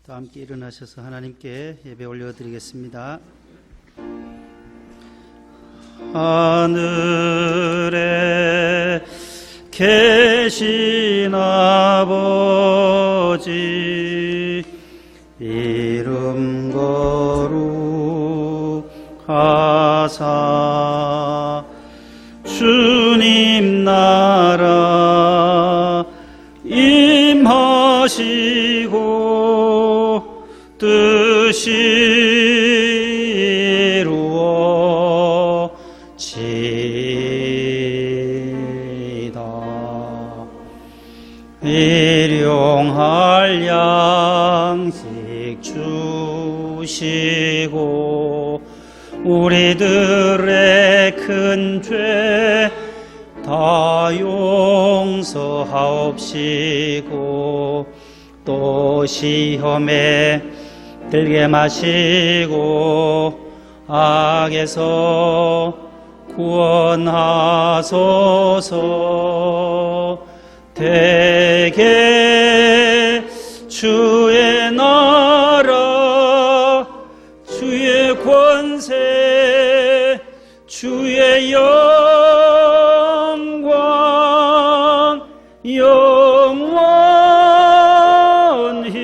다 함께 일어나셔서 하나님께 예배 올려드리겠습니다. 하늘에 계신 아버지 이름 거룩하사 주님 나라 임하시고 뜻이 이루어지이다. 일용할 양식 주시고 우리들의 큰 죄 다 용서하옵시고 또 시험에 들게 마시고 악에서 구원하소서. 대개 주의 나라 주의 권세 주의 영광 영원히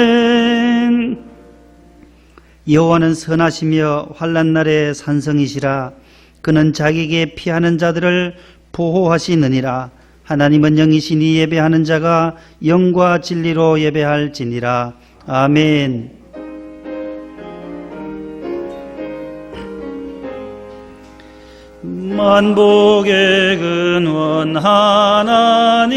아멘. 여호와는 선하시며 환난 날에 산성이시라. 그는 자기에게 피하는 자들을 보호하시느니라. 하나님은 영이시니 예배하는 자가 영과 진리로 예배할지니라. 아멘. 만복의 근원 하나님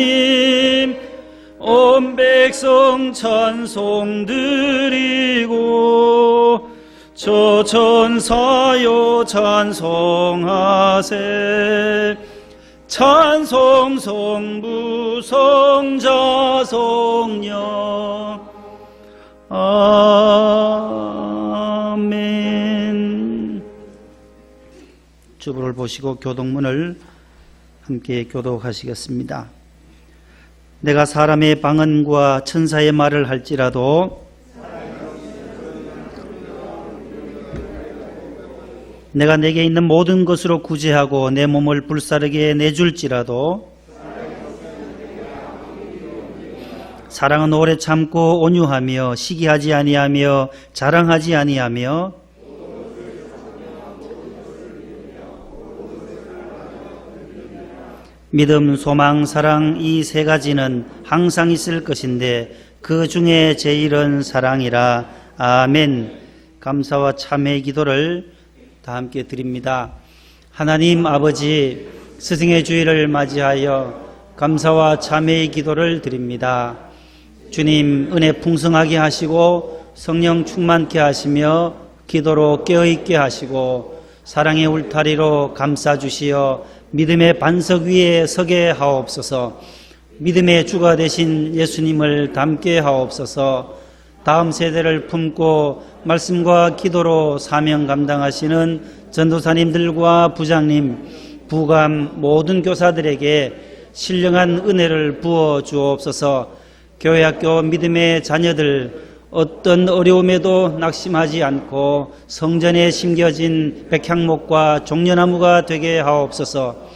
온 백성 찬송 드리고 저 천사여 찬송하세. 찬송 성부 성자 성령 아멘. 주보를 보시고 교독문을 함께 교독하시겠습니다. 내가 사람의 방언과 천사의 말을 할지라도 내가 내게 있는 모든 것으로 구제하고 내 몸을 불사르게 내줄지라도 사랑은 오래 참고 온유하며 시기하지 아니하며 자랑하지 아니하며 믿음, 소망, 사랑 이 세 가지는 항상 있을 것인데 그 중에 제일은 사랑이라. 아멘. 감사와 참회의 기도를 다 함께 드립니다. 하나님 아버지, 스승의 주일을 맞이하여 감사와 참회의 기도를 드립니다. 주님 은혜 풍성하게 하시고 성령 충만케 하시며 기도로 깨어있게 하시고 사랑의 울타리로 감싸주시어 믿음의 반석 위에 서게 하옵소서. 믿음의 주가 되신 예수님을 닮게 하옵소서. 다음 세대를 품고 말씀과 기도로 사명 감당하시는 전도사님들과 부장님, 부감 모든 교사들에게 신령한 은혜를 부어 주옵소서. 교회학교 믿음의 자녀들 어떤 어려움에도 낙심하지 않고 성전에 심겨진 백향목과 종려나무가 되게 하옵소서.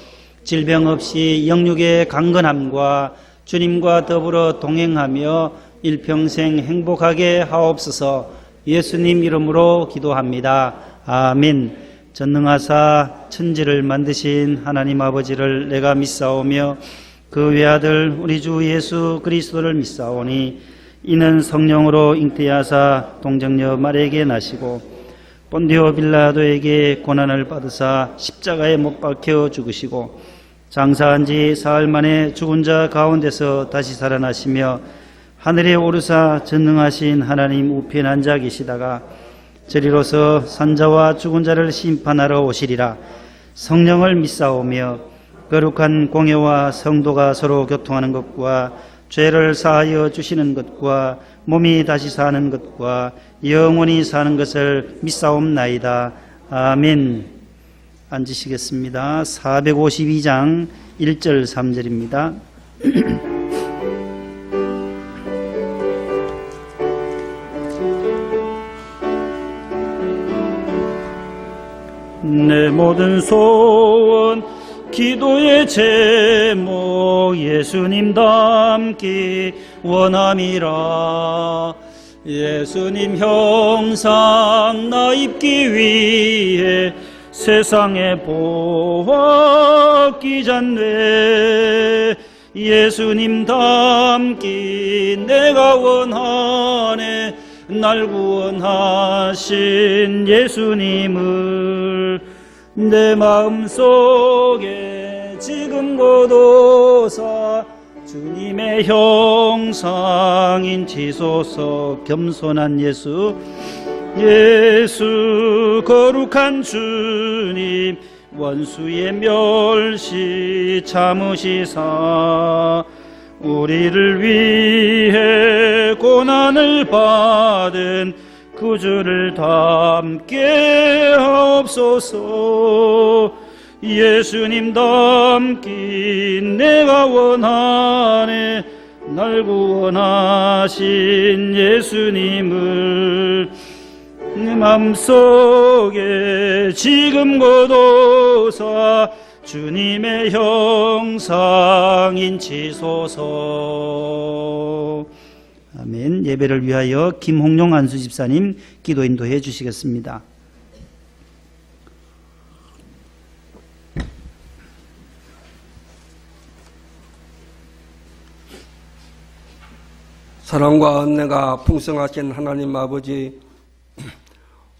질병 없이 영육의 강건함과 주님과 더불어 동행하며 일평생 행복하게 하옵소서. 예수님 이름으로 기도합니다. 아멘. 전능하사 천지를 만드신 하나님 아버지를 내가 믿사오며 그 외아들 우리 주 예수 그리스도를 믿사오니 이는 성령으로 잉태하사 동정녀 마리아에게 나시고 본디오 빌라도에게 고난을 받으사 십자가에 못 박혀 죽으시고 장사한 지 사흘 만에 죽은 자 가운데서 다시 살아나시며 하늘에 오르사 전능하신 하나님 우편에 앉아 계시다가 저리로서 산자와 죽은 자를 심판하러 오시리라. 성령을 믿사오며 거룩한 공회와 성도가 서로 교통하는 것과 죄를 사하여 주시는 것과 몸이 다시 사는 것과 영원히 사는 것을 믿사옵나이다. 아멘. 앉으시겠습니다. 452장 1절 3절입니다. 내 모든 소원 기도의 제목 예수님 닮기 원함이라. 예수님 형상 나 입기 위해 세상에 보았기 전에 예수님 닮기 내가 원하네. 날 구원하신 예수님을 내 마음속에 지금 거둬사 주님의 형상인 지소서. 겸손한 예수, 예수 거룩한 주님, 원수의 멸시 참으시사 우리를 위해 고난을 받은 그 주를 닮게 하옵소서. 예수님 닮기 내가 원하네. 날 구원하신 예수님을 내 맘속에 지금 거둬사 주님의 형상인 지소서. 아멘. 예배를 위하여 김홍룡 안수 집사님 기도 인도해 주시겠습니다. 사랑과 은혜가 풍성하신 하나님 아버지,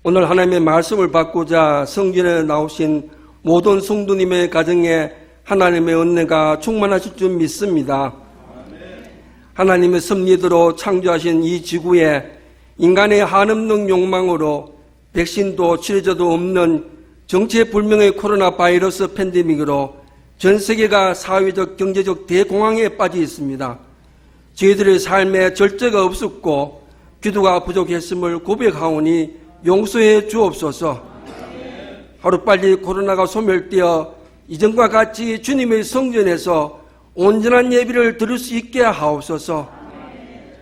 오늘 하나님의 말씀을 받고자 성전에 나오신 모든 성도님의 가정에 하나님의 은혜가 충만하실 줄 믿습니다. 하나님의 섭리대로 창조하신 이 지구에 인간의 한없는 욕망으로 백신도 치료제도 없는 정체불명의 코로나 바이러스 팬데믹으로 전 세계가 사회적 경제적 대공황에 빠져 있습니다. 저희들의 삶에 절제가 없었고 기도가 부족했음을 고백하오니 용서해 주옵소서. 하루빨리 코로나가 소멸되어 이전과 같이 주님의 성전에서 온전한 예배를 드릴 수 있게 하옵소서.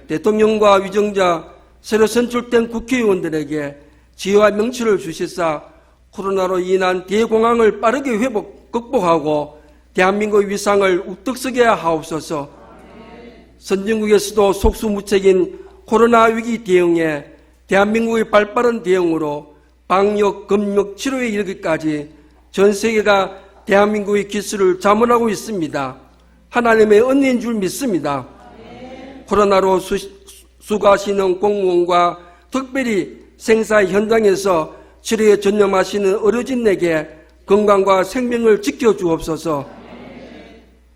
대통령과 위정자, 새로 선출된 국회의원들에게 지혜와 명철을 주시사 코로나로 인한 대공황을 빠르게 극복하고 대한민국의 위상을 우뚝 서게 하옵소서. 선진국에서도 속수무책인 코로나 위기 대응에 대한민국의 발빠른 대응으로 방역, 검역, 치료에 이르기까지 전 세계가 대한민국의 기술을 자문하고 있습니다. 하나님의 은혜인 줄 믿습니다. 코로나로 수고하시는 공무원과 특별히 생사 현장에서 치료에 전념하시는 어르신에게 건강과 생명을 지켜주옵소서.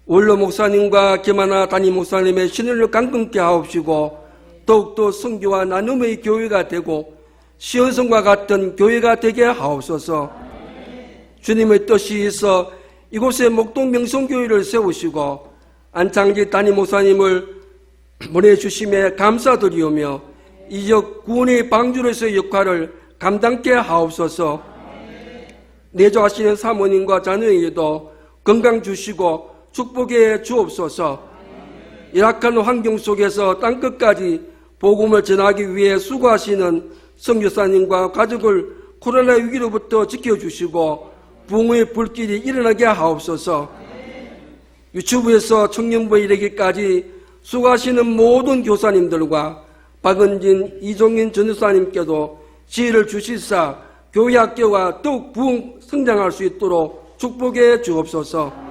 원로 목사님과 김하나 담임 목사님의 신뢰를 강건케 하옵시고 더욱더 성교와 나눔의 교회가 되고 시온성과 같은 교회가 되게 하옵소서. 주님의 뜻이 있어 이곳에 목동 명성교회를 세우시고 안창지 담임 목사님을 보내주심에 감사드리오며 이적 구원의 방주로서의 역할을 감당케 하옵소서. 내조하시는 사모님과 자녀에게도 건강 주시고 축복해 주옵소서. 열악한 환경 속에서 땅끝까지 복음을 전하기 위해 수고하시는 선교사님과 가족을 코로나 위기로부터 지켜주시고 부흥의 불길이 일어나게 하옵소서. 유튜브에서 청년부에 이르기까지 수고하시는 모든 교사님들과 박은진, 이종인 전도사님께도 지혜를 주시사 교회 학교가 더욱 부흥 성장할 수 있도록 축복해 주옵소서.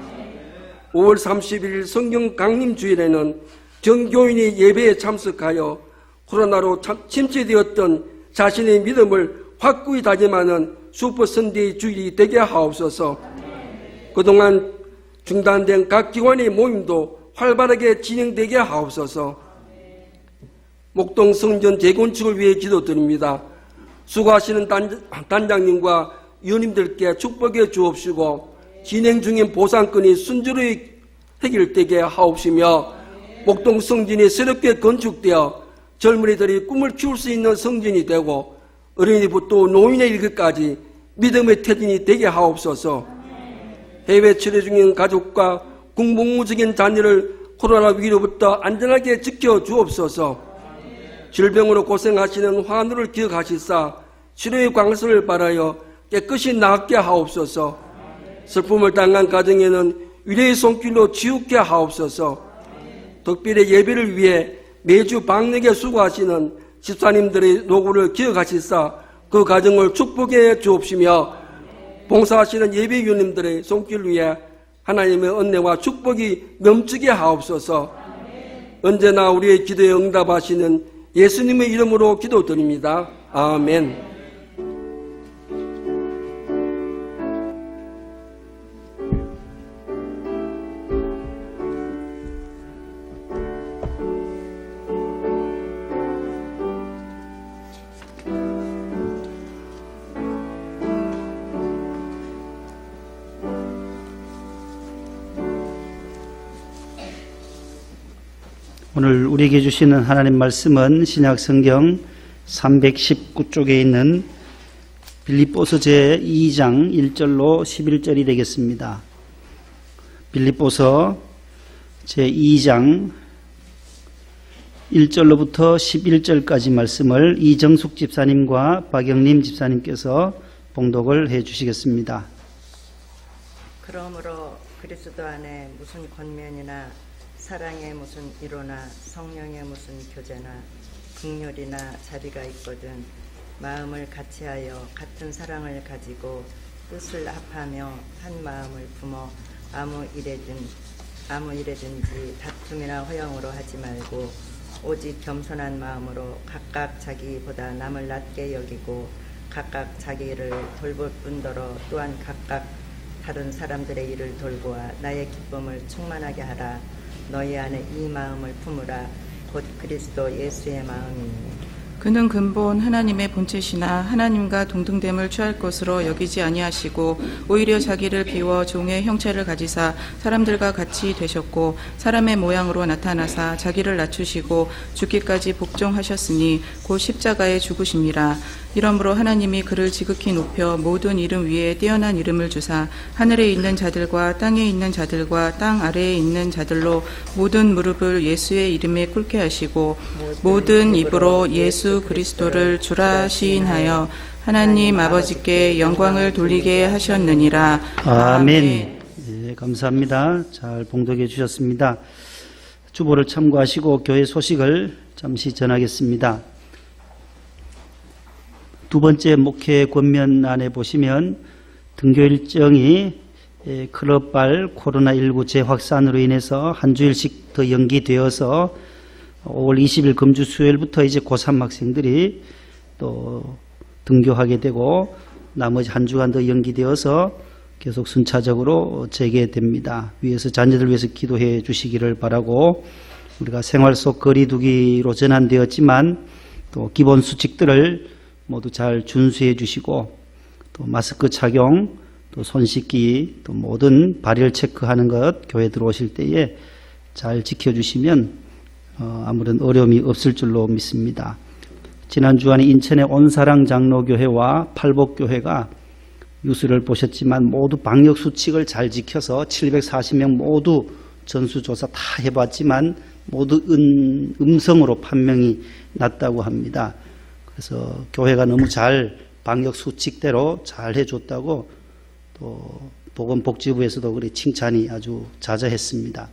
5월 31일 성경 강림 주일에는 전교인이 예배에 참석하여 코로나로 침체되었던 자신의 믿음을 확고히 다짐하는 슈퍼 선데이 주일이 되게 하옵소서. 그동안 중단된 각 기관의 모임도 활발하게 진행되게 하옵소서. 목동 성전 재건축을 위해 기도드립니다. 수고하시는 단장님과 위원님들께 축복해 주옵시고 진행 중인 보상건이 순조로이 해결되게 하옵시며 목동 성전이 새롭게 건축되어 젊은이들이 꿈을 키울 수 있는 성전이 되고 어린이부터 노인에 이르기까지 믿음의 태진이 되게 하옵소서. 해외 치료 중인 가족과 궁복무적인 자녀를 코로나 위기로부터 안전하게 지켜 주옵소서. 질병으로 고생하시는 환우를 기억하시사 치료의 광선을 바라여 깨끗이 낫게 하옵소서. 슬픔을 당한 가정에는 위로의 손길로 치유케 하옵소서. 특별히 예배를 위해 매주 방역에 수고하시는 집사님들의 노고를 기억하시사 그 가정을 축복해 주옵시며, 봉사하시는 예배위원님들의 손길 위에 하나님의 은혜와 축복이 넘치게 하옵소서. 언제나 우리의 기도에 응답하시는 예수님의 이름으로 기도드립니다. 아멘. 오늘 우리에게 주시는 하나님 말씀은 신약 성경 319쪽에 있는 빌립보서 제2장 1절로 11절이 되겠습니다. 빌립보서 제2장 1절로부터 11절까지 말씀을 이정숙 집사님과 박영림 집사님께서 봉독을 해 주시겠습니다. 그러므로 그리스도 안에 무슨 권면이나 사랑의 무슨 위로나 성령의 무슨 교제나 긍휼이나 자비가 있거든 마음을 같이하여 같은 사랑을 가지고 뜻을 합하며 한 마음을 품어 아무 일에든지 다툼이나 허영으로 하지 말고 오직 겸손한 마음으로 각각 자기보다 남을 낮게 여기고 각각 자기 일을 돌볼 뿐더러 또한 각각 다른 사람들의 일을 돌보아 나의 기쁨을 충만하게 하라. 너희 안에 이 마음을 품으라. 곧 그리스도 예수의 마음이니. 그는 근본 하나님의 본체시나 하나님과 동등됨을 취할 것으로 여기지 아니하시고 오히려 자기를 비워 종의 형체를 가지사 사람들과 같이 되셨고 사람의 모양으로 나타나사 자기를 낮추시고 죽기까지 복종하셨으니 곧 십자가에 죽으심이라. 이러므로 하나님이 그를 지극히 높여 모든 이름 위에 뛰어난 이름을 주사 하늘에 있는 자들과 땅에 있는 자들과 땅 아래에 있는 자들로 모든 무릎을 예수의 이름에 꿇게 하시고 모든 입으로 예수 그리스도를 주라 시인하여 하나님 아버지께 영광을 돌리게 하셨느니라. 아멘. 예, 감사합니다. 잘 봉독해 주셨습니다. 주보를 참고하시고 교회 소식을 잠시 전하겠습니다. 두 번째 목회 권면안에 보시면 등교 일정이 클럽발 코로나19 재확산으로 인해서 한 주일씩 더 연기되어서 5월 20일 금주 수요일부터 이제 고3 학생들이 또 등교하게 되고 나머지 한 주간 더 연기되어서 계속 순차적으로 재개됩니다. 위에서 자녀들 위해서 기도해 주시기를 바라고, 우리가 생활 속 거리두기로 전환되었지만 또 기본 수칙들을 모두 잘 준수해 주시고 또 마스크 착용, 또 손 씻기, 또 모든 발열 체크하는 것 교회 들어오실 때에 잘 지켜주시면 아무런 어려움이 없을 줄로 믿습니다. 지난 주간에 인천의 온사랑 장로교회와 팔복교회가 뉴스를 보셨지만 모두 방역 수칙을 잘 지켜서 740명 모두 전수조사 다 해봤지만 모두 음성으로 판명이 났다고 합니다. 그래서 교회가 너무 잘 방역 수칙대로 잘 해줬다고 또 보건복지부에서도 그래 칭찬이 아주 자자했습니다.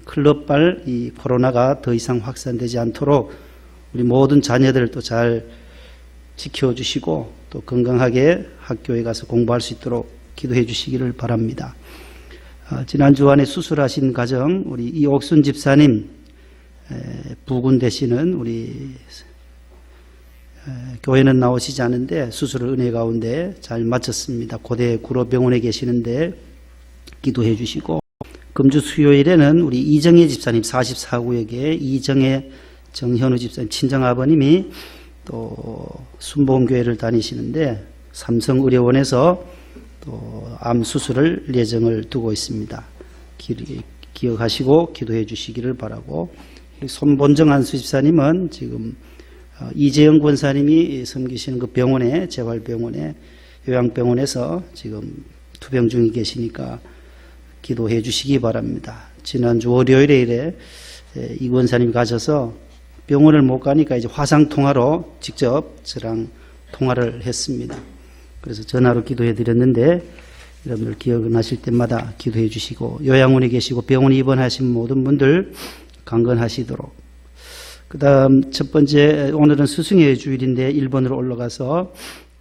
클럽발 이 코로나가 더 이상 확산되지 않도록 우리 모든 자녀들도 잘 지켜주시고 또 건강하게 학교에 가서 공부할 수 있도록 기도해 주시기를 바랍니다. 지난 주간에 수술하신 가정 우리 이옥순 집사님 부군 되시는 우리 교회는 나오시지 않은데 수술을 은혜 가운데 잘 마쳤습니다. 고대 구로병원에 계시는데 기도해 주시고, 금주 수요일에는 우리 이정혜 집사님 44구역에 이정혜 정현우 집사님 친정아버님이 또 순복음교회를 다니시는데 삼성의료원에서 또 암 수술을 예정을 두고 있습니다. 기억하시고 기도해 주시기를 바라고, 손본정 안수 집사님은 지금 이재영 권사님이 섬기시는 그 병원에, 재활병원에 요양병원에서 지금 투병 중에 계시니까 기도해 주시기 바랍니다. 지난주 월요일에 이래 이 권사님 가셔서 병원을 못 가니까 이제 화상통화로 직접 저랑 통화를 했습니다. 그래서 전화로 기도해 드렸는데 여러분들 기억나실 때마다 기도해 주시고 요양원에 계시고 병원에 입원하신 모든 분들 강건하시도록. 그 다음 첫 번째, 오늘은 스승의 주일인데 1번으로 올라가서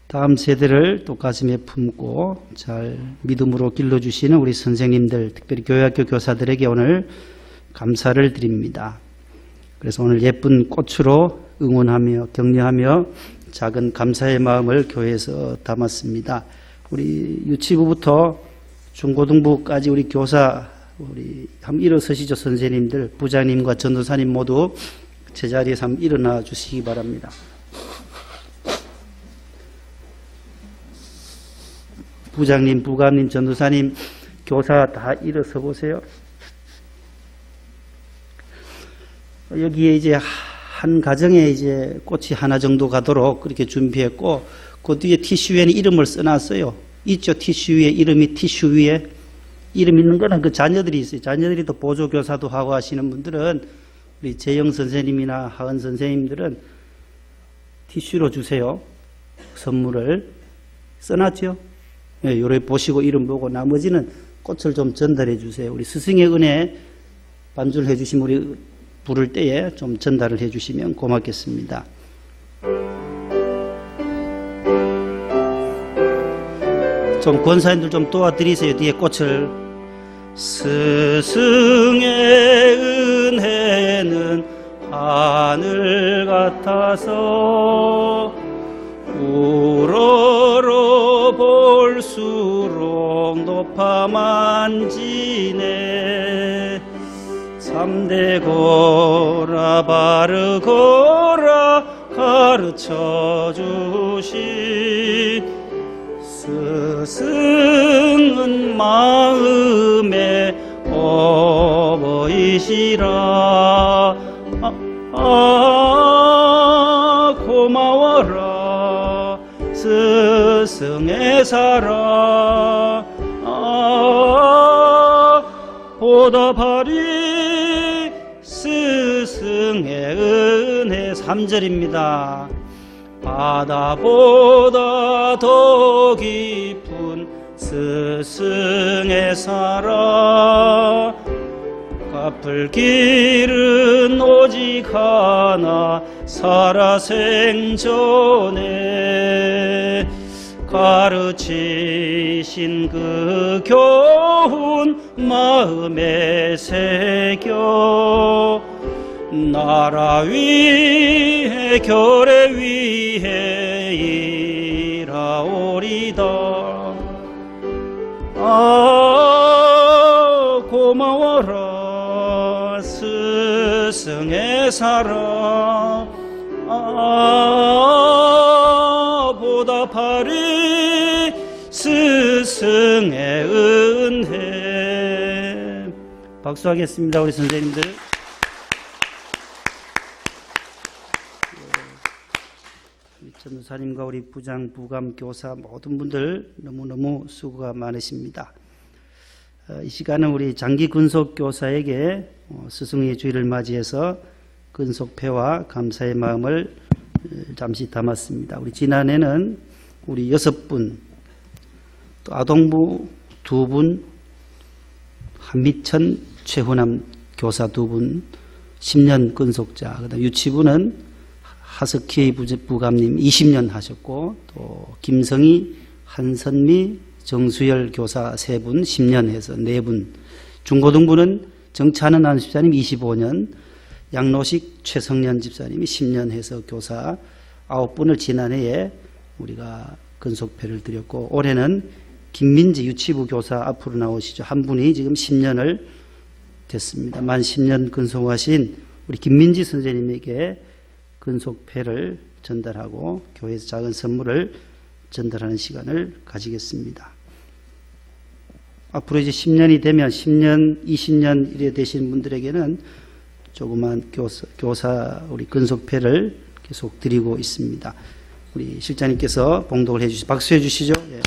다음 세대를 또 가슴에 품고 잘 믿음으로 길러주시는 우리 선생님들, 특별히 교회학교 교사들에게 오늘 감사를 드립니다. 그래서 오늘 예쁜 꽃으로 응원하며 격려하며 작은 감사의 마음을 교회에서 담았습니다. 우리 유치부부터 중고등부까지 우리 교사, 우리 한번 일어서시죠. 선생님들, 부장님과 전도사님 모두 제자리에서 한번 일어나 주시기 바랍니다. 부장님, 부감님, 전도사님, 교사 다 일어서 보세요. 여기에 이제 한 가정에 이제 꽃이 하나 정도 가도록 그렇게 준비했고, 그 뒤에 티슈 위에는 이름을 써놨어요. 있죠? 티슈 위에 이름이, 티슈 위에 이름 있는 거는 그 자녀들이 있어요. 자녀들이 또 보조교사도 하고 하시는 분들은 우리 재영 선생님이나 하은 선생님들은 티슈로 주세요. 선물을 써놨죠? 예, 요래 보시고 이름 보고 나머지는 꽃을 좀 전달해 주세요. 우리 스승의 은혜 반주를 해 주시면 우리 부를 때에 좀 전달을 해 주시면 고맙겠습니다. 좀 권사님들 좀 도와드리세요. 뒤에 꽃을. 스승의 은혜는 하늘 같아서 우러러 볼수록 높아 만지네. 참되고라 바르고라 가르쳐 주신 스승은 마음의 어버이시라. 고마워라 스승의 사랑. 보답하리 스승의 은혜. 3절입니다. 바다보다 더 깊은 스승의 사랑. 갚을 길은 오직 하나 살아생전에 가르치신 그 교훈 마음에 새겨 나라 위에 교례 위에 일하오리다. 고마워라 스승의 사랑. 보답하리 스승의 은혜. 박수하겠습니다. 우리 선생님들. 전도사님과 우리 부장, 부감, 교사 모든 분들 너무너무 수고가 많으십니다. 이 시간은 우리 장기 근속 교사에게 스승의 주일을 맞이해서 근속패와 감사의 마음을 잠시 담았습니다. 우리 지난해는 우리 6분, 또 아동부 2분, 한미천 최훈남 교사 2분, 10년 근속자, 그다음 유치부는 하석희 부감님 20년 하셨고, 또 김성희, 한선미, 정수열 교사 3분 10년 해서 4분, 중고등부는 정찬은 안 집사님 25년, 양로식 최성년 집사님이 10년 해서 교사 9분을 지난해에 우리가 근속패를 드렸고, 올해는 김민지 유치부 교사 앞으로 나오시죠. 한 분이 지금 10년을 됐습니다. 만 10년 근속하신 우리 김민지 선생님에게 근속패를 전달하고 교회에서 작은 선물을 전달하는 시간을 가지겠습니다. 앞으로 이제 10년이 되면 10년, 20년 이래 되신 분들에게는 조그만 교사 우리 근속패를 계속 드리고 있습니다. 우리 실장님께서 봉독을 해주시죠. 박수해 주시죠. 예.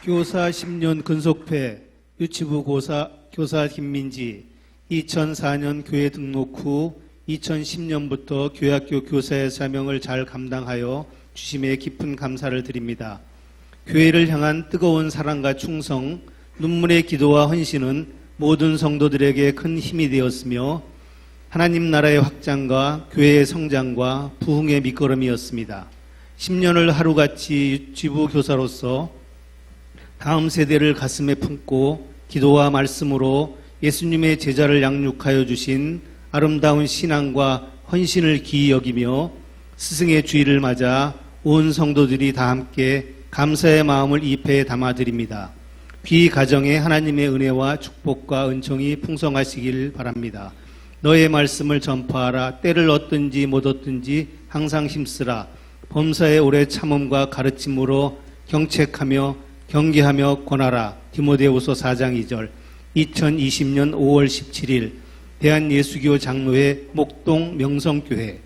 교사 10년 근속패 유치부 교사 김민지 2004년 교회 등록 후 2010년부터 교회학교 교사의 사명을 잘 감당하여 주심에 깊은 감사를 드립니다. 교회를 향한 뜨거운 사랑과 충성, 눈물의 기도와 헌신은 모든 성도들에게 큰 힘이 되었으며 하나님 나라의 확장과 교회의 성장과 부흥의 밑거름이었습니다. 10년을 하루같이 유치부 교사로서 다음 세대를 가슴에 품고 기도와 말씀으로 예수님의 제자를 양육하여 주신 아름다운 신앙과 헌신을 기이 여기며 스승의 주일을 맞아 온 성도들이 다 함께 감사의 마음을 입에 담아드립니다. 귀 가정에 하나님의 은혜와 축복과 은총이 풍성하시길 바랍니다. 너의 말씀을 전파하라. 때를 얻든지 못 얻든지 항상 힘쓰라. 범사의 오래 참음과 가르침으로 경책하며 경계하며 권하라. 디모데후서 4장 2절. 2020년 5월 17일 대한예수교 장로회 목동 명성교회.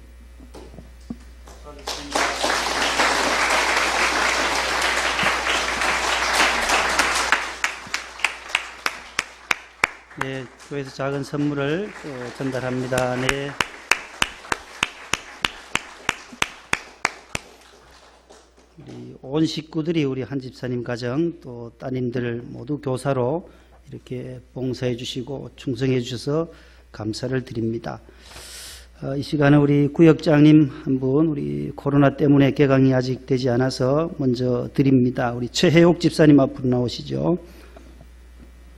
네, 교회에서 작은 선물을 전달합니다. 네. 우리 온 식구들이 우리 한 집사님 가정 또 따님들 모두 교사로 이렇게 봉사해 주시고 충성해 주셔서 감사를 드립니다. 이 시간에 우리 구역장님 한 분, 우리 코로나 때문에 개강이 아직 되지 않아서 먼저 드립니다. 우리 최혜옥 집사님 앞으로 나오시죠.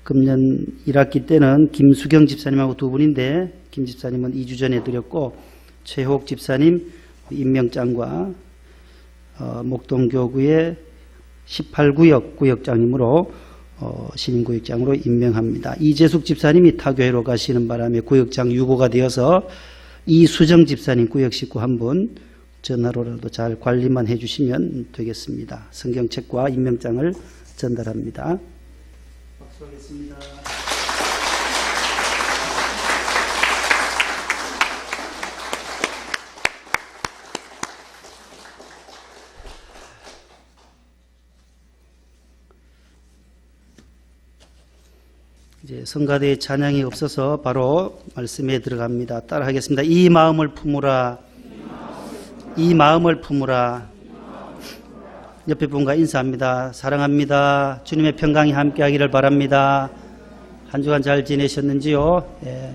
금년 1학기 때는 김수경 집사님하고 두 분인데 김 집사님은 2주 전에 드렸고 최혜옥 집사님 임명장과 목동교구의 18구역 구역장님으로 신임구역장으로 임명합니다. 이재숙 집사님이 타교회로 가시는 바람에 구역장 유고가 되어서 이수정 집사님 구역 식구 한 분 전화로라도 잘 관리만 해주시면 되겠습니다. 성경책과 임명장을 전달합니다. 박수하겠습니다. 이제 성가대에 찬양이 없어서 바로 말씀에 들어갑니다. 따라하겠습니다. 이 마음을 품으라. 이 마음을 품으라. 옆에 분과 인사합니다. 사랑합니다. 주님의 평강이 함께하기를 바랍니다. 한 주간 잘 지내셨는지요? 예.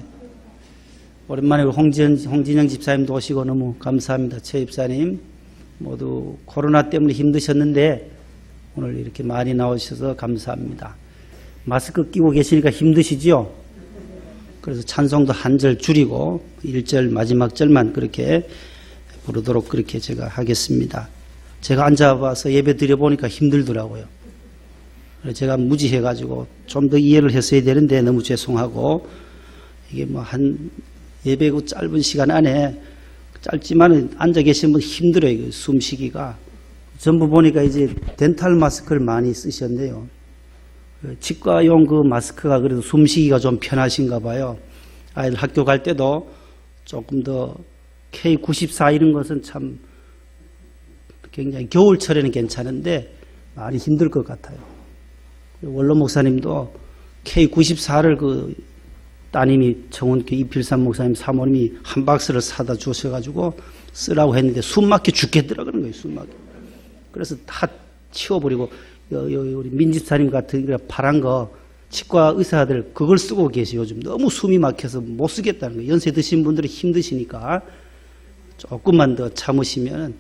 오랜만에 홍진영 집사님도 오시고 너무 감사합니다. 최 집사님 모두 코로나 때문에 힘드셨는데 오늘 이렇게 많이 나오셔서 감사합니다. 마스크 끼고 계시니까 힘드시죠? 그래서 찬송도 한 절 줄이고 1절 마지막 절만 그렇게 부르도록 그렇게 제가 하겠습니다. 제가 앉아봐서 예배 드려보니까 힘들더라고요. 그래서 제가 무지해가지고 좀 더 이해를 했어야 되는데 너무 죄송하고 이게 뭐 한 예배 그 짧은 시간 안에 짧지만 앉아 계시면 힘들어요. 숨쉬기가. 전부 보니까 이제 덴탈 마스크를 많이 쓰셨네요. 치과용 그 마스크가 그래도 숨쉬기가 좀 편하신가 봐요. 아이들 학교 갈 때도 조금 더 K94 이런 것은 참 굉장히 겨울철에는 괜찮은데 많이 힘들 것 같아요. 원로 목사님도 K94를 그 따님이 정원교 이필삼 목사님 사모님이 한 박스를 사다 주셔가지고 쓰라고 했는데 숨 막혀 죽겠더라 그런 거예요. 숨 막혀. 그래서 다 치워버리고 우리 민집사님 같은 파란 거 치과 의사들 그걸 쓰고 계세요. 요즘 너무 숨이 막혀서 못 쓰겠다는 거예요. 연세 드신 분들이 힘드시니까 조금만 더 참으시면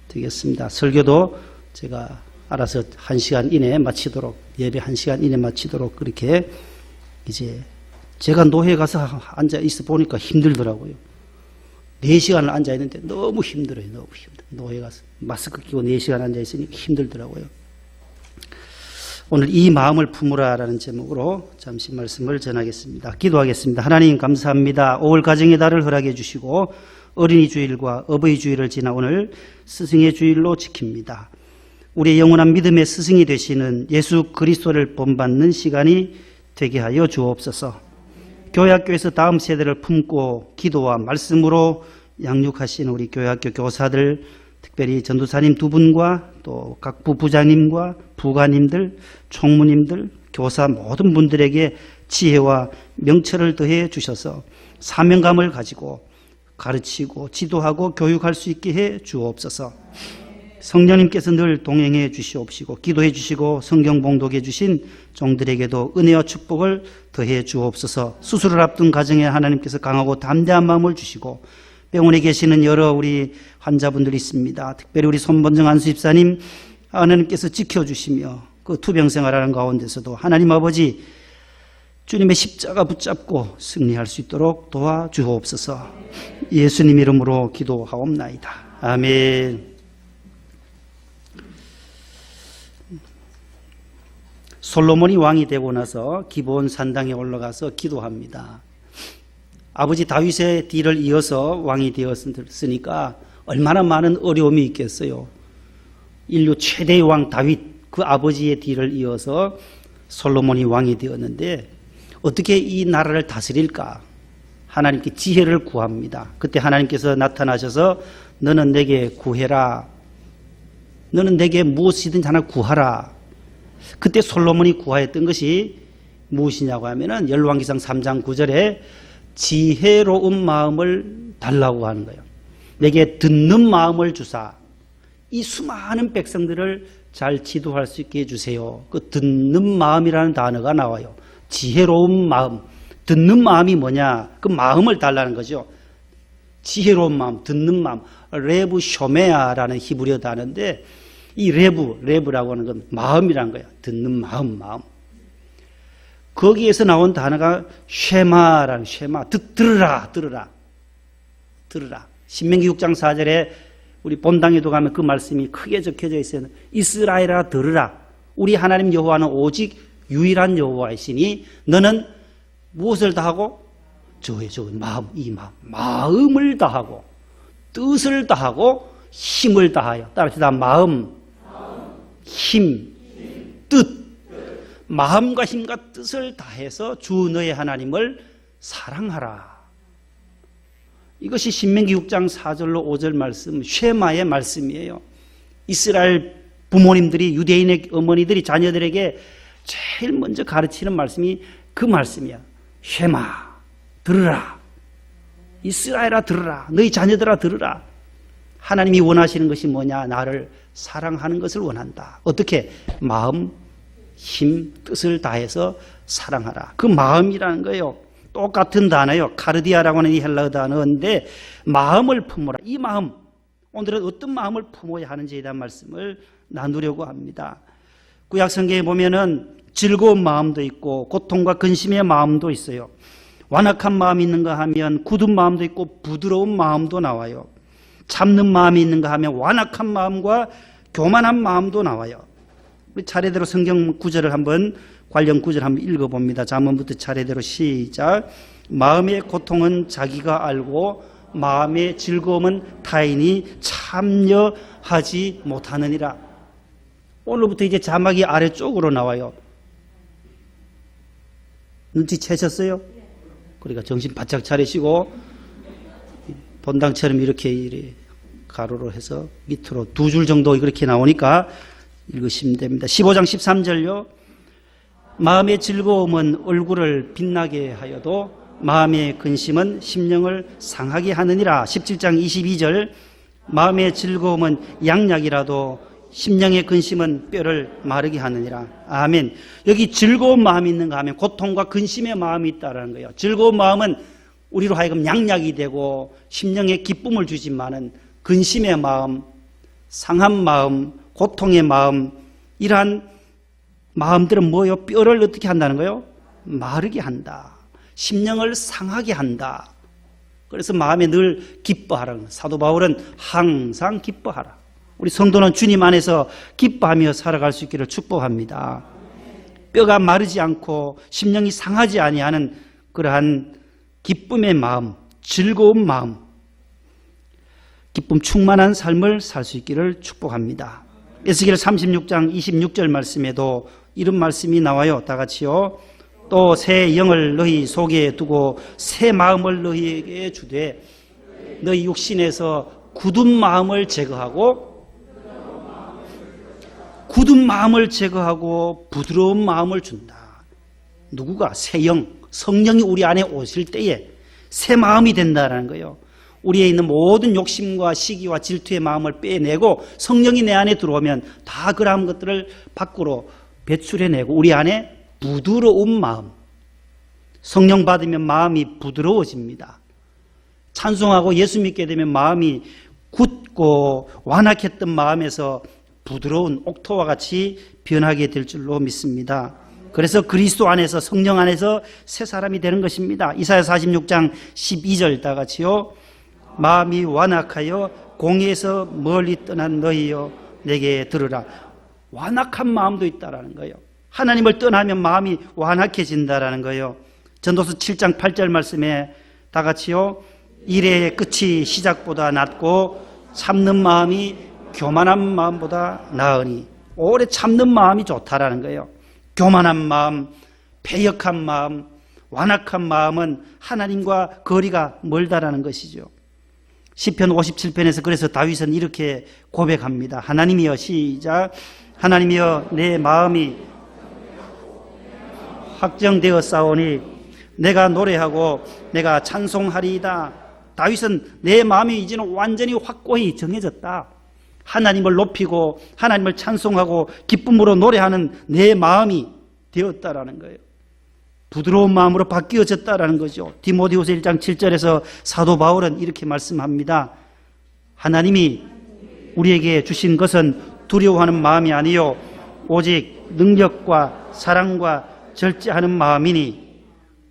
되겠습니다. 설교도 제가 알아서 1시간 이내에 마치도록 예배 1시간 이내에 마치도록 그렇게 이제 제가 노회에 가서 앉아 있어 보니까 힘들더라고요. 4시간을 앉아 있는데 너무 힘들어요. 너무 힘들어요. 노회에 가서 마스크 끼고 4시간 앉아 있으니까 힘들더라고요. 오늘 이 마음을 품으라라는 제목으로 잠시 말씀을 전하겠습니다. 기도하겠습니다. 하나님 감사합니다. 5월 가정의 달을 허락해 주시고 어린이 주일과 어버이 주일을 지나 오늘 스승의 주일로 지킵니다. 우리의 영원한 믿음의 스승이 되시는 예수 그리스도를 본받는 시간이 되게 하여 주옵소서. 교회 학교에서 다음 세대를 품고 기도와 말씀으로 양육하신 우리 교회학교 교사들, 특별히 전도사님 두 분과 또 각 부부장님과 부관님들, 총무님들, 교사 모든 분들에게 지혜와 명철을 더해 주셔서 사명감을 가지고 가르치고 지도하고 교육할 수 있게 해 주옵소서. 성령님께서 늘 동행해 주시옵시고 기도해 주시고 성경 봉독해 주신 종들에게도 은혜와 축복을 더해 주옵소서. 수술을 앞둔 가정에 하나님께서 강하고 담대한 마음을 주시고 병원에 계시는 여러 우리 환자분들이 있습니다. 특별히 우리 손본정 안수 집사님 하나님께서 지켜주시며 그 투병생활하는 가운데서도 하나님 아버지 주님의 십자가 붙잡고 승리할 수 있도록 도와주옵소서. 예수님 이름으로 기도하옵나이다. 아멘. 솔로몬이 왕이 되고 나서 기브온 산당에 올라가서 기도합니다. 아버지 다윗의 뒤를 이어서 왕이 되었으니까 얼마나 많은 어려움이 있겠어요. 인류 최대의 왕 다윗 그 아버지의 뒤를 이어서 솔로몬이 왕이 되었는데 어떻게 이 나라를 다스릴까? 하나님께 지혜를 구합니다. 그때 하나님께서 나타나셔서 너는 내게 구해라. 너는 내게 무엇이든지 하나 구하라. 그때 솔로몬이 구하였던 것이 무엇이냐고 하면은 열왕기상 3장 9절에 지혜로운 마음을 달라고 하는 거예요. 내게 듣는 마음을 주사 이 수많은 백성들을 잘 지도할 수 있게 해주세요. 그 듣는 마음이라는 단어가 나와요. 지혜로운 마음. 듣는 마음이 뭐냐? 그 마음을 달라는 거죠. 지혜로운 마음, 듣는 마음. 레브 쇼메아라는 히브리어 단어인데 이 레브라고 하는 건 마음이라는 거예요. 듣는 마음. 거기에서 나온 단어가 쉐마라는 쉐마. 들으라. 신명기 6장 4절에 우리 본당에도 가면 그 말씀이 크게 적혀져 있어요. 이스라엘아 들으라. 우리 하나님 여호와는 오직 유일한 여호와이시니 너는 무엇을 다하고? 저의 마음, 이 마음을 다하고 뜻을 다하고 힘을 다하여. 따라합시다. 마음, 힘, 뜻. 마음과 힘과 뜻을 다해서 주 너의 하나님을 사랑하라. 이것이 신명기 6장 4절로 5절 말씀, 쉐마의 말씀이에요. 이스라엘 부모님들이, 유대인의 어머니들이 자녀들에게 제일 먼저 가르치는 말씀이 그 말씀이야. 쉐마, 들으라. 이스라엘아 들으라. 너희 자녀들아 들으라. 하나님이 원하시는 것이 뭐냐? 나를 사랑하는 것을 원한다. 어떻게? 마음, 힘, 뜻을 다해서 사랑하라. 그 마음이라는 거예요. 똑같은 단어예요. 카르디아라고 하는 이 헬라어 단어인데 마음을 품어라. 이 마음, 오늘은 어떤 마음을 품어야 하는지에 대한 말씀을 나누려고 합니다. 구약 성경에 보면은 즐거운 마음도 있고 고통과 근심의 마음도 있어요. 완악한 마음이 있는가 하면 굳은 마음도 있고 부드러운 마음도 나와요. 참는 마음이 있는가 하면 완악한 마음과 교만한 마음도 나와요. 우리 차례대로 성경 구절을 한번 관련 구절 한번 읽어봅니다. 잠언부터 차례대로 시작. 마음의 고통은 자기가 알고 마음의 즐거움은 타인이 참여하지 못하느니라. 오늘부터 이제 자막이 아래쪽으로 나와요. 눈치채셨어요? 그러니까 정신 바짝 차리시고 본당처럼 이렇게 가로로 해서 밑으로 두 줄 정도 이렇게 나오니까 읽으시면 됩니다. 15장 13절요. 마음의 즐거움은 얼굴을 빛나게 하여도 마음의 근심은 심령을 상하게 하느니라. 17장 22절. 마음의 즐거움은 양약이라도 심령의 근심은 뼈를 마르게 하느니라. 아멘. 여기 즐거운 마음이 있는가 하면 고통과 근심의 마음이 있다는 거예요. 즐거운 마음은 우리로 하여금 양약이 되고 심령에 기쁨을 주지만은 근심의 마음, 상한 마음, 고통의 마음, 이러한 마음들은 뭐예요? 뼈를 어떻게 한다는 거예요? 마르게 한다. 심령을 상하게 한다. 그래서 마음에 늘 기뻐하라는 거예요. 사도 바울은 항상 기뻐하라. 우리 성도는 주님 안에서 기뻐하며 살아갈 수 있기를 축복합니다. 뼈가 마르지 않고 심령이 상하지 아니하는 그러한 기쁨의 마음, 즐거운 마음, 기쁨 충만한 삶을 살 수 있기를 축복합니다. 에스겔 36장 26절 말씀에도 이런 말씀이 나와요. 다 같이요. 또 새 영을 너희 속에 두고 새 마음을 너희에게 주되 너희 육신에서 굳은 마음을 제거하고 부드러운 마음을 준다. 누구가? 새 영, 성령이 우리 안에 오실 때에 새 마음이 된다는 거예요. 우리에 있는 모든 욕심과 시기와 질투의 마음을 빼내고 성령이 내 안에 들어오면 다 그러한 것들을 밖으로 배출해내고 우리 안에 부드러운 마음, 성령 받으면 마음이 부드러워집니다. 찬송하고 예수 믿게 되면 마음이 굳고 완악했던 마음에서 부드러운 옥토와 같이 변하게 될 줄로 믿습니다. 그래서 그리스도 안에서 성령 안에서 새 사람이 되는 것입니다. 이사야 46장 12절 다 같이요. 마음이 완악하여 공의에서 멀리 떠난 너희여 내게 들으라. 완악한 마음도 있다라는 거예요. 하나님을 떠나면 마음이 완악해진다라는 거예요. 전도서 7장 8절 말씀에 다 같이요. 일의 끝이 시작보다 낫고 참는 마음이 교만한 마음보다 나으니. 오래 참는 마음이 좋다라는 거예요. 교만한 마음, 패역한 마음, 완악한 마음은 하나님과 거리가 멀다라는 것이죠. 시편 57편에서 그래서 다윗은 이렇게 고백합니다. 하나님이여, 시작. 하나님이여, 내 마음이 확정되어 싸우니 내가 노래하고 내가 찬송하리이다. 다윗은 내 마음이 이제는 완전히 확고히 정해졌다. 하나님을 높이고 하나님을 찬송하고 기쁨으로 노래하는 내 마음이 되었다라는 거예요. 부드러운 마음으로 바뀌어졌다라는 거죠. 디모데후서 1장 7절에서 사도 바울은 이렇게 말씀합니다. 하나님이 우리에게 주신 것은 두려워하는 마음이 아니요 오직 능력과 사랑과 절제하는 마음이니.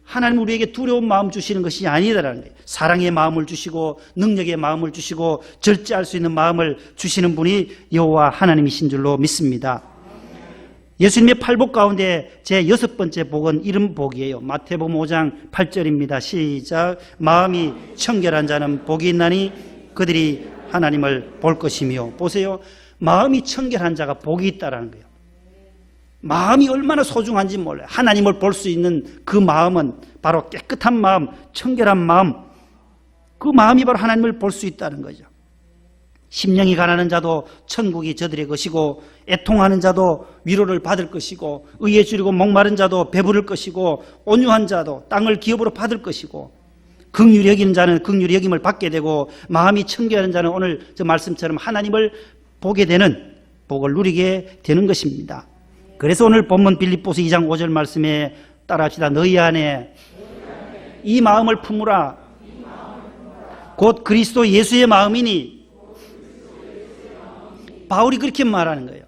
하나님 우리에게 두려운 마음 주시는 것이 아니다라는 거예요. 사랑의 마음을 주시고 능력의 마음을 주시고 절제할 수 있는 마음을 주시는 분이 여호와 하나님이신 줄로 믿습니다. 예수님의 팔복 가운데 제 6번째 복은 이런 복이에요. 마태복음 5장 8절입니다. 시작. 마음이 청결한 자는 복이 있나니 그들이 하나님을 볼 것이며. 보세요. 마음이 청결한 자가 복이 있다라는 거예요. 마음이 얼마나 소중한지 몰라요. 하나님을 볼 수 있는 그 마음은 바로 깨끗한 마음, 청결한 마음, 그 마음이 바로 하나님을 볼 수 있다는 거죠. 심령이 가난한 자도 천국이 저들의 것이고 애통하는 자도 위로를 받을 것이고 의에 줄이고 목마른 자도 배부를 것이고 온유한 자도 땅을 기업으로 받을 것이고 긍휼히 여기는 자는 긍휼히 여김을 받게 되고 마음이 청결한 자는 오늘 저 말씀처럼 하나님을 보게 되는 복을 누리게 되는 것입니다. 그래서 오늘 본문 빌립보서 2장 5절 말씀에 따라합시다. 너희 안에 이 마음을 품으라. 곧 그리스도 예수의 마음이니. 바울이 그렇게 말하는 거예요.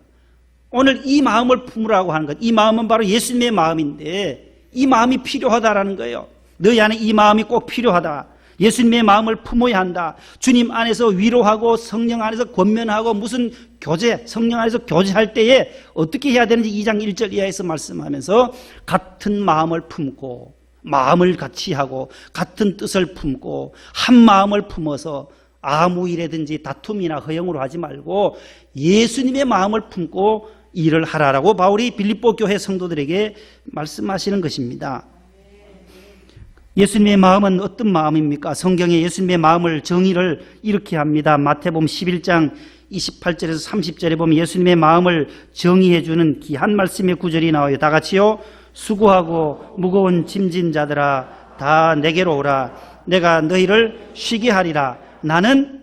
오늘 이 마음을 품으라고 하는 것. 이 마음은 바로 예수님의 마음인데 이 마음이 필요하다라는 거예요. 너희 안에 이 마음이 꼭 필요하다. 예수님의 마음을 품어야 한다. 주님 안에서 위로하고 성령 안에서 권면하고 무슨 교제, 성령 안에서 교제할 때에 어떻게 해야 되는지 2장 1절 이하에서 말씀하면서 같은 마음을 품고 마음을 같이 하고 같은 뜻을 품고 한 마음을 품어서 아무 일이든지 다툼이나 허영으로 하지 말고 예수님의 마음을 품고 일을 하라라고 바울이 빌립보 교회 성도들에게 말씀하시는 것입니다. 예수님의 마음은 어떤 마음입니까? 성경에 예수님의 마음을 정의를 이렇게 합니다. 마태복음 11장 28절에서 30절에 보면 예수님의 마음을 정의해 주는 귀한 말씀의 구절이 나와요. 다 같이요. 수고하고 무거운 짐진 자들아 다 내게로 오라. 내가 너희를 쉬게 하리라. 나는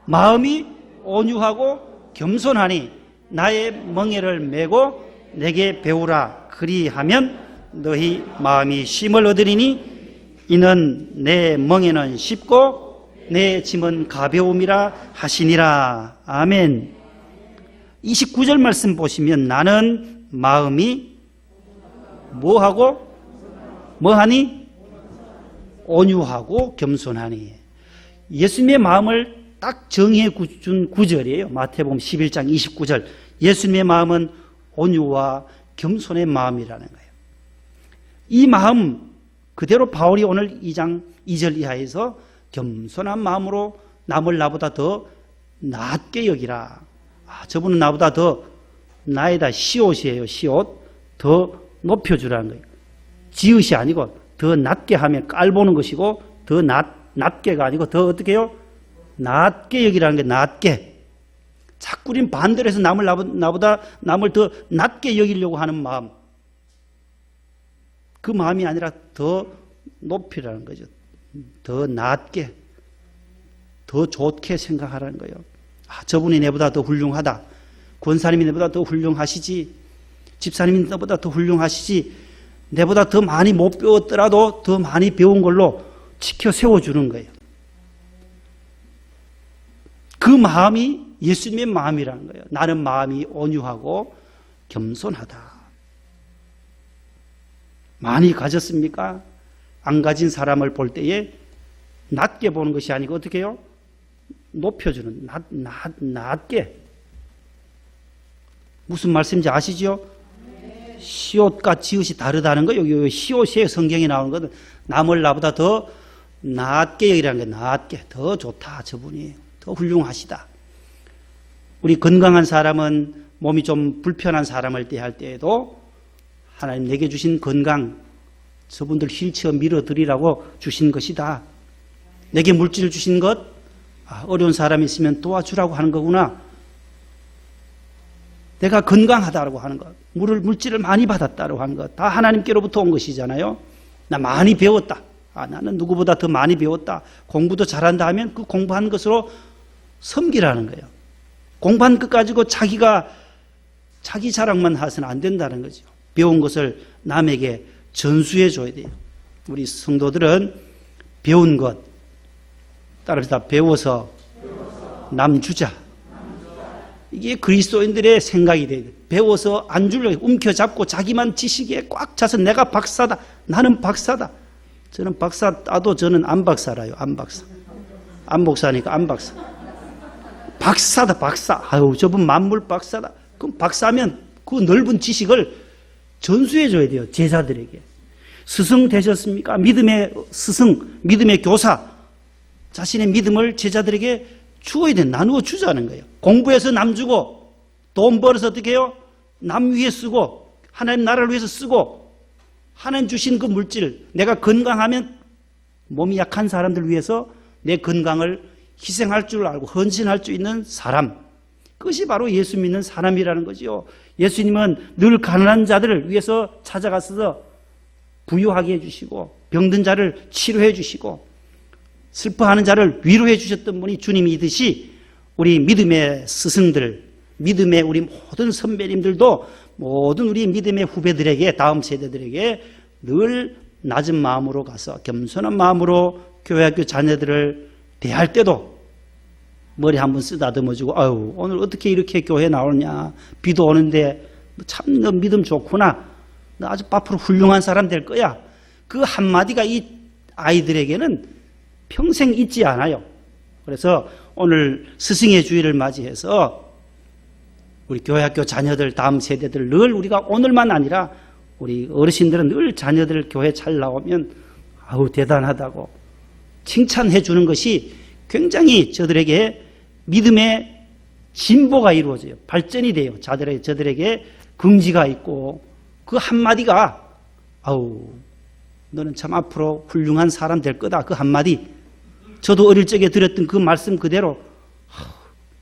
마음이 온유하고 겸손하니 나의 멍에를 메고 내게 배우라. 그리하면 너희 마음이 쉼을 얻으리니 이는 내 멍에는 쉽고 내 짐은 가벼움이라 하시니라. 아멘. 29절 말씀 보시면 나는 마음이 뭐하고 뭐하니? 온유하고 겸손하니. 예수님의 마음을 딱 정의해 준 구절이에요. 마태복음 11장 29절. 예수님의 마음은 온유와 겸손의 마음이라는 거예요. 이 마음 그대로 바울이 오늘 2장 2절 이하에서 겸손한 마음으로 남을 나보다 더 낮게 여기라. 저분은 나보다 더 나에다 시옷이에요. 시옷. 더 높여주라는 거예요. 지읒이 아니고 더 낮게 하면 깔보는 것이고 더 낮게가 아니고 더 어떻게 해요? 낮게 여기라는 게 낮게. 자꾸 우린 반대로 해서 나보다 남을 더 낮게 여기려고 하는 마음. 그 마음이 아니라 더 높이라는 거죠. 더 낮게, 더 좋게 생각하라는 거예요. 아, 저분이 내보다 더 훌륭하다. 권사님이 내보다 더 훌륭하시지. 집사님이 내보다 더 훌륭하시지. 내보다 더 많이 못 배웠더라도 더 많이 배운 걸로 지켜 세워주는 거예요. 그 마음이 예수님의 마음이라는 거예요. 나는 마음이 온유하고 겸손하다. 많이 가졌습니까? 안 가진 사람을 볼 때에 낮게 보는 것이 아니고 어떻게 해요? 높여주는, 낮게. 무슨 말씀인지 아시죠? 시옷과 지읒이 다르다는 거. 여기 시옷의 성경에 나오는 것은 남을 나보다 더 낮게 여기라는 게 낮게. 더 좋다, 저분이. 더 훌륭하시다. 우리 건강한 사람은 몸이 좀 불편한 사람을 대할 때에도 하나님 내게 주신 건강, 저분들 휠체어 밀어드리라고 주신 것이다. 내게 물질을 주신 것, 어려운 사람이 있으면 도와주라고 하는 거구나. 내가 건강하다고 하는 것, 물질을 많이 받았다고 하는 것, 다 하나님께로부터 온 것이잖아요. 나 많이 배웠다. 나는 누구보다 더 많이 배웠다. 공부도 잘한다 하면 그 공부한 것으로 섬기라는 거예요. 공부한 것 가지고 자기 자랑만 해서는 안 된다는 거죠. 배운 것을 남에게 전수해 줘야 돼요. 우리 성도들은 배운 것, 따라서 배워서 남 주자. 이게 그리스도인들의 생각이 돼요. 배워서 안 주려고 움켜잡고 자기만 지식에 꽉 차서 내가 박사다. 나는 박사다. 저는 박사 따도 저는 안 박사라요. 안 박사. 안 목사니까 안 박사. 박사다, 박사. 아유, 저분 만물 박사다. 그럼 박사면 그 넓은 지식을 전수해 줘야 돼요. 제자들에게. 스승 되셨습니까? 믿음의 스승, 믿음의 교사. 자신의 믿음을 제자들에게 주어야 돼. 나누어 주자는 거예요. 공부해서 남 주고, 돈 벌어서 어떻게 해요? 남 위해 쓰고, 하나님 나라를 위해서 쓰고, 하나님 주신 그 물질, 내가 건강하면 몸이 약한 사람들 위해서 내 건강을 희생할 줄 알고 헌신할 수 있는 사람. 그것이 바로 예수 믿는 사람이라는 거죠. 예수님은 늘 가난한 자들을 위해서 찾아가서 부유하게 해주시고, 병든 자를 치료해 주시고, 슬퍼하는 자를 위로해 주셨던 분이 주님이듯이 우리 믿음의 스승들, 믿음의 우리 모든 선배님들도 모든 우리 믿음의 후배들에게, 다음 세대들에게 늘 낮은 마음으로 가서 겸손한 마음으로 교회학교 자녀들을 대할 때도 머리 한번 쓰다듬어주고, 아유, 오늘 어떻게 이렇게 교회 나오느냐. 비도 오는데 참 너 믿음 좋구나. 너 아주 앞으로 훌륭한 사람 될 거야. 그 한마디가 이 아이들에게는 평생 잊지 않아요. 그래서 오늘 스승의 주일을 맞이해서 우리 교회학교 자녀들, 다음 세대들 늘 우리가 오늘만 아니라 우리 어르신들은 늘 자녀들 교회 잘 나오면 아우 대단하다고 칭찬해 주는 것이 굉장히 저들에게 믿음의 진보가 이루어져요. 발전이 돼요. 저들에게 긍지가 있고 그 한마디가 아우 너는 참 앞으로 훌륭한 사람 될 거다. 그 한마디. 저도 어릴 적에 들었던 그 말씀 그대로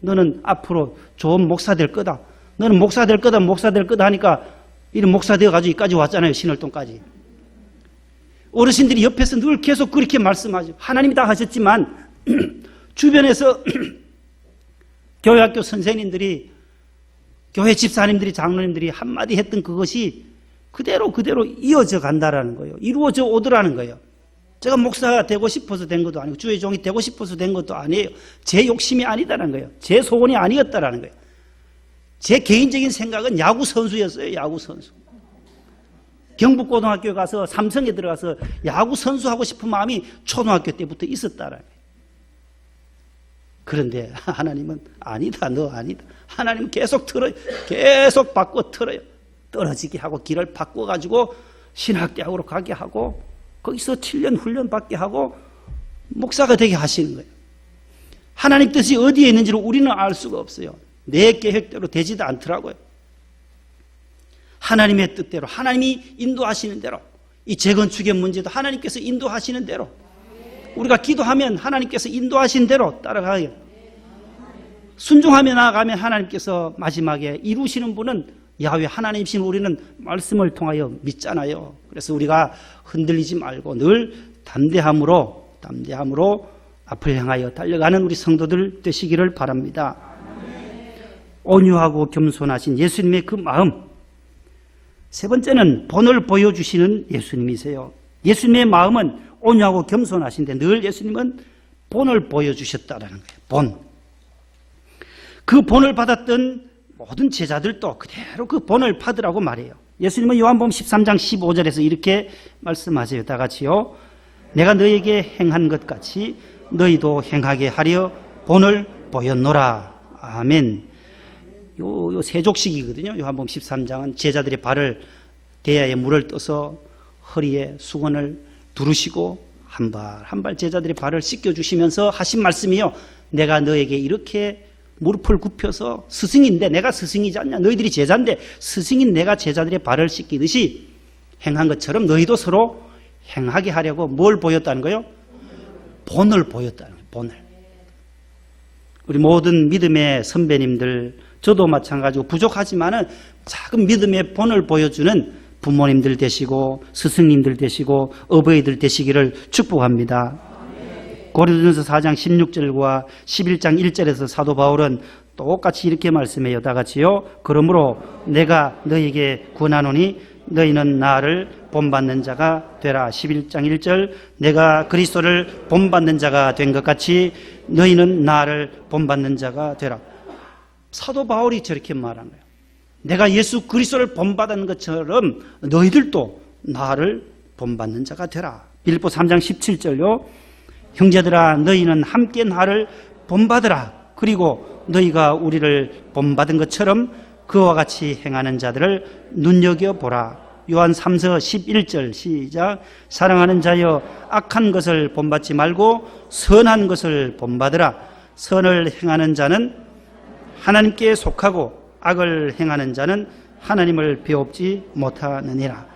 너는 앞으로 좋은 목사 될 거다. 너는 목사 될 거다. 목사 될 거다 하니까 이런 목사 되어가지고 여기까지 왔잖아요. 신월동까지. 어르신들이 옆에서 늘 계속 그렇게 말씀하죠. 하나님이 다 하셨지만 주변에서 교회학교 선생님들이 교회 집사님들이 장로님들이 한마디 했던 그것이 그대로 이어져 간다라는 거예요. 이루어져 오더라는 거예요. 제가 목사가 되고 싶어서 된 것도 아니고 주의 종이 되고 싶어서 된 것도 아니에요. 제 욕심이 아니다라는 거예요. 제 소원이 아니었다라는 거예요. 제 개인적인 생각은 야구 선수였어요. 야구 선수. 경북고등학교에 가서 삼성에 들어가서 야구 선수하고 싶은 마음이 초등학교 때부터 있었다라는 거예요. 그런데 하나님은 아니다. 너 아니다. 하나님은 계속 틀어요. 계속 바꿔 틀어요. 떨어지게 하고 길을 바꿔가지고 신학대학으로 가게 하고 거기서 7년 훈련 받게 하고 목사가 되게 하시는 거예요. 하나님 뜻이 어디에 있는지를 우리는 알 수가 없어요. 내 계획대로 되지도 않더라고요. 하나님의 뜻대로 하나님이 인도하시는 대로 이 재건축의 문제도 하나님께서 인도하시는 대로 우리가 기도하면 하나님께서 인도하신 대로 따라가요. 순종하며 나아가면 하나님께서 마지막에 이루시는 분은 야훼 하나님이신 우리는 말씀을 통하여 믿잖아요. 그래서 우리가 흔들리지 말고 늘 담대함으로 앞을 향하여 달려가는 우리 성도들 되시기를 바랍니다. 온유하고 겸손하신 예수님의 그 마음. 세 번째는 본을 보여주시는 예수님이세요. 예수님의 마음은 온유하고 겸손하신데 늘 예수님은 본을 보여주셨다는 거예요. 본. 그 본을 받았던 모든 제자들도 그대로 그 본을 받으라고 말해요. 예수님은 요한복음 13장 15절에서 이렇게 말씀하세요. 다 같이요. 내가 너에게 행한 것 같이 너희도 행하게 하려 본을 보였노라. 아멘. 요 세족식이거든요. 요한복음 13장은 제자들의 발을 대야에 물을 떠서 허리에 수건을 두르시고 한 발 제자들의 발을 씻겨주시면서 하신 말씀이요. 내가 너에게 이렇게 무릎을 굽혀서 스승인데 내가 스승이지 않냐. 너희들이 제자인데 스승인 내가 제자들의 발을 씻기듯이 행한 것처럼 너희도 서로 행하게 하려고 뭘 보였다는 거예요? 본을 보였다는 거예요. 본을. 우리 모든 믿음의 선배님들, 저도 마찬가지고 부족하지만은 작은 믿음의 본을 보여주는 부모님들 되시고 스승님들 되시고 어버이들 되시기를 축복합니다. 고린도전서 4장 16절과 11장 1절에서 사도 바울은 똑같이 이렇게 말씀해요. 다 같이요. 그러므로 내가 너에게 권하노니 너희는 나를 본받는 자가 되라. 11장 1절 내가 그리스도를 본받는 자가 된 것 같이 너희는 나를 본받는 자가 되라. 사도 바울이 저렇게 말한 거예요. 내가 예수 그리스도를 본받는 것처럼 너희들도 나를 본받는 자가 되라. 빌립보 3장 17절요. 형제들아 너희는 함께 나를 본받으라. 그리고 너희가 우리를 본받은 것처럼 그와 같이 행하는 자들을 눈여겨보라. 요한 3서 11절 시작. 사랑하는 자여 악한 것을 본받지 말고 선한 것을 본받으라. 선을 행하는 자는 하나님께 속하고 악을 행하는 자는 하나님을 배웁지 못하느니라.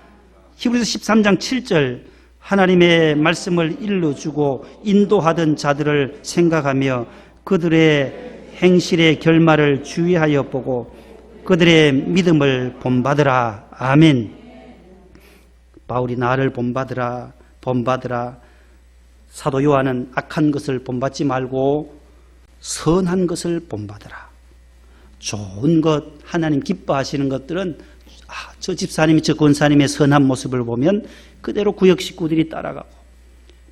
히브리서 13장 7절 하나님의 말씀을 일러주고 인도하던 자들을 생각하며 그들의 행실의 결말을 주의하여 보고 그들의 믿음을 본받으라. 아멘. 바울이 나를 본받으라. 사도 요한은 악한 것을 본받지 말고 선한 것을 본받으라. 좋은 것, 하나님 기뻐하시는 것들은 저 집사님이 저 권사님의 선한 모습을 보면 그대로 구역 식구들이 따라가고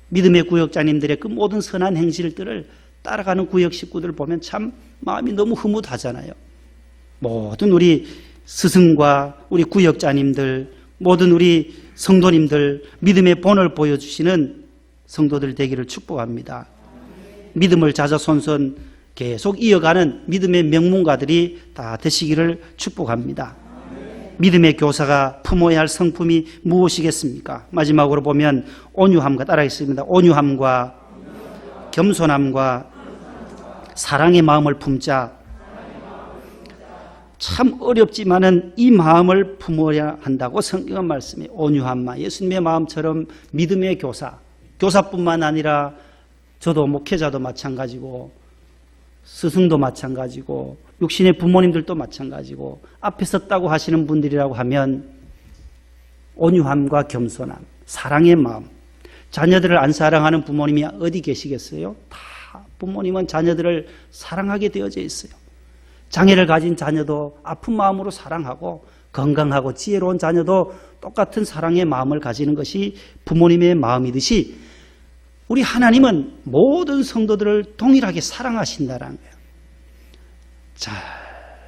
믿음의 구역자님들의 그 모든 선한 행실들을 따라가는 구역 식구들을 보면 참 마음이 너무 흐뭇하잖아요. 모든 우리 스승과 우리 구역자님들, 모든 우리 성도님들 믿음의 본을 보여주시는 성도들 되기를 축복합니다. 믿음을 자자손손 계속 이어가는 믿음의 명문가들이 다 되시기를 축복합니다. 믿음의 교사가 품어야 할 성품이 무엇이겠습니까? 마지막으로 보면 온유함과 따라하겠습니다. 온유함과 겸손함과 사랑의 마음을 품자. 참 어렵지만은 이 마음을 품어야 한다고 성경은 말씀해요. 온유함과 예수님의 마음처럼 믿음의 교사뿐만 아니라 저도 목회자도 마찬가지고 스승도 마찬가지고 육신의 부모님들도 마찬가지고 앞에 섰다고 하시는 분들이라고 하면 온유함과 겸손함, 사랑의 마음. 자녀들을 안 사랑하는 부모님이 어디 계시겠어요? 다 부모님은 자녀들을 사랑하게 되어져 있어요. 장애를 가진 자녀도 아픈 마음으로 사랑하고 건강하고 지혜로운 자녀도 똑같은 사랑의 마음을 가지는 것이 부모님의 마음이듯이 우리 하나님은 모든 성도들을 동일하게 사랑하신다는 거예요. 잘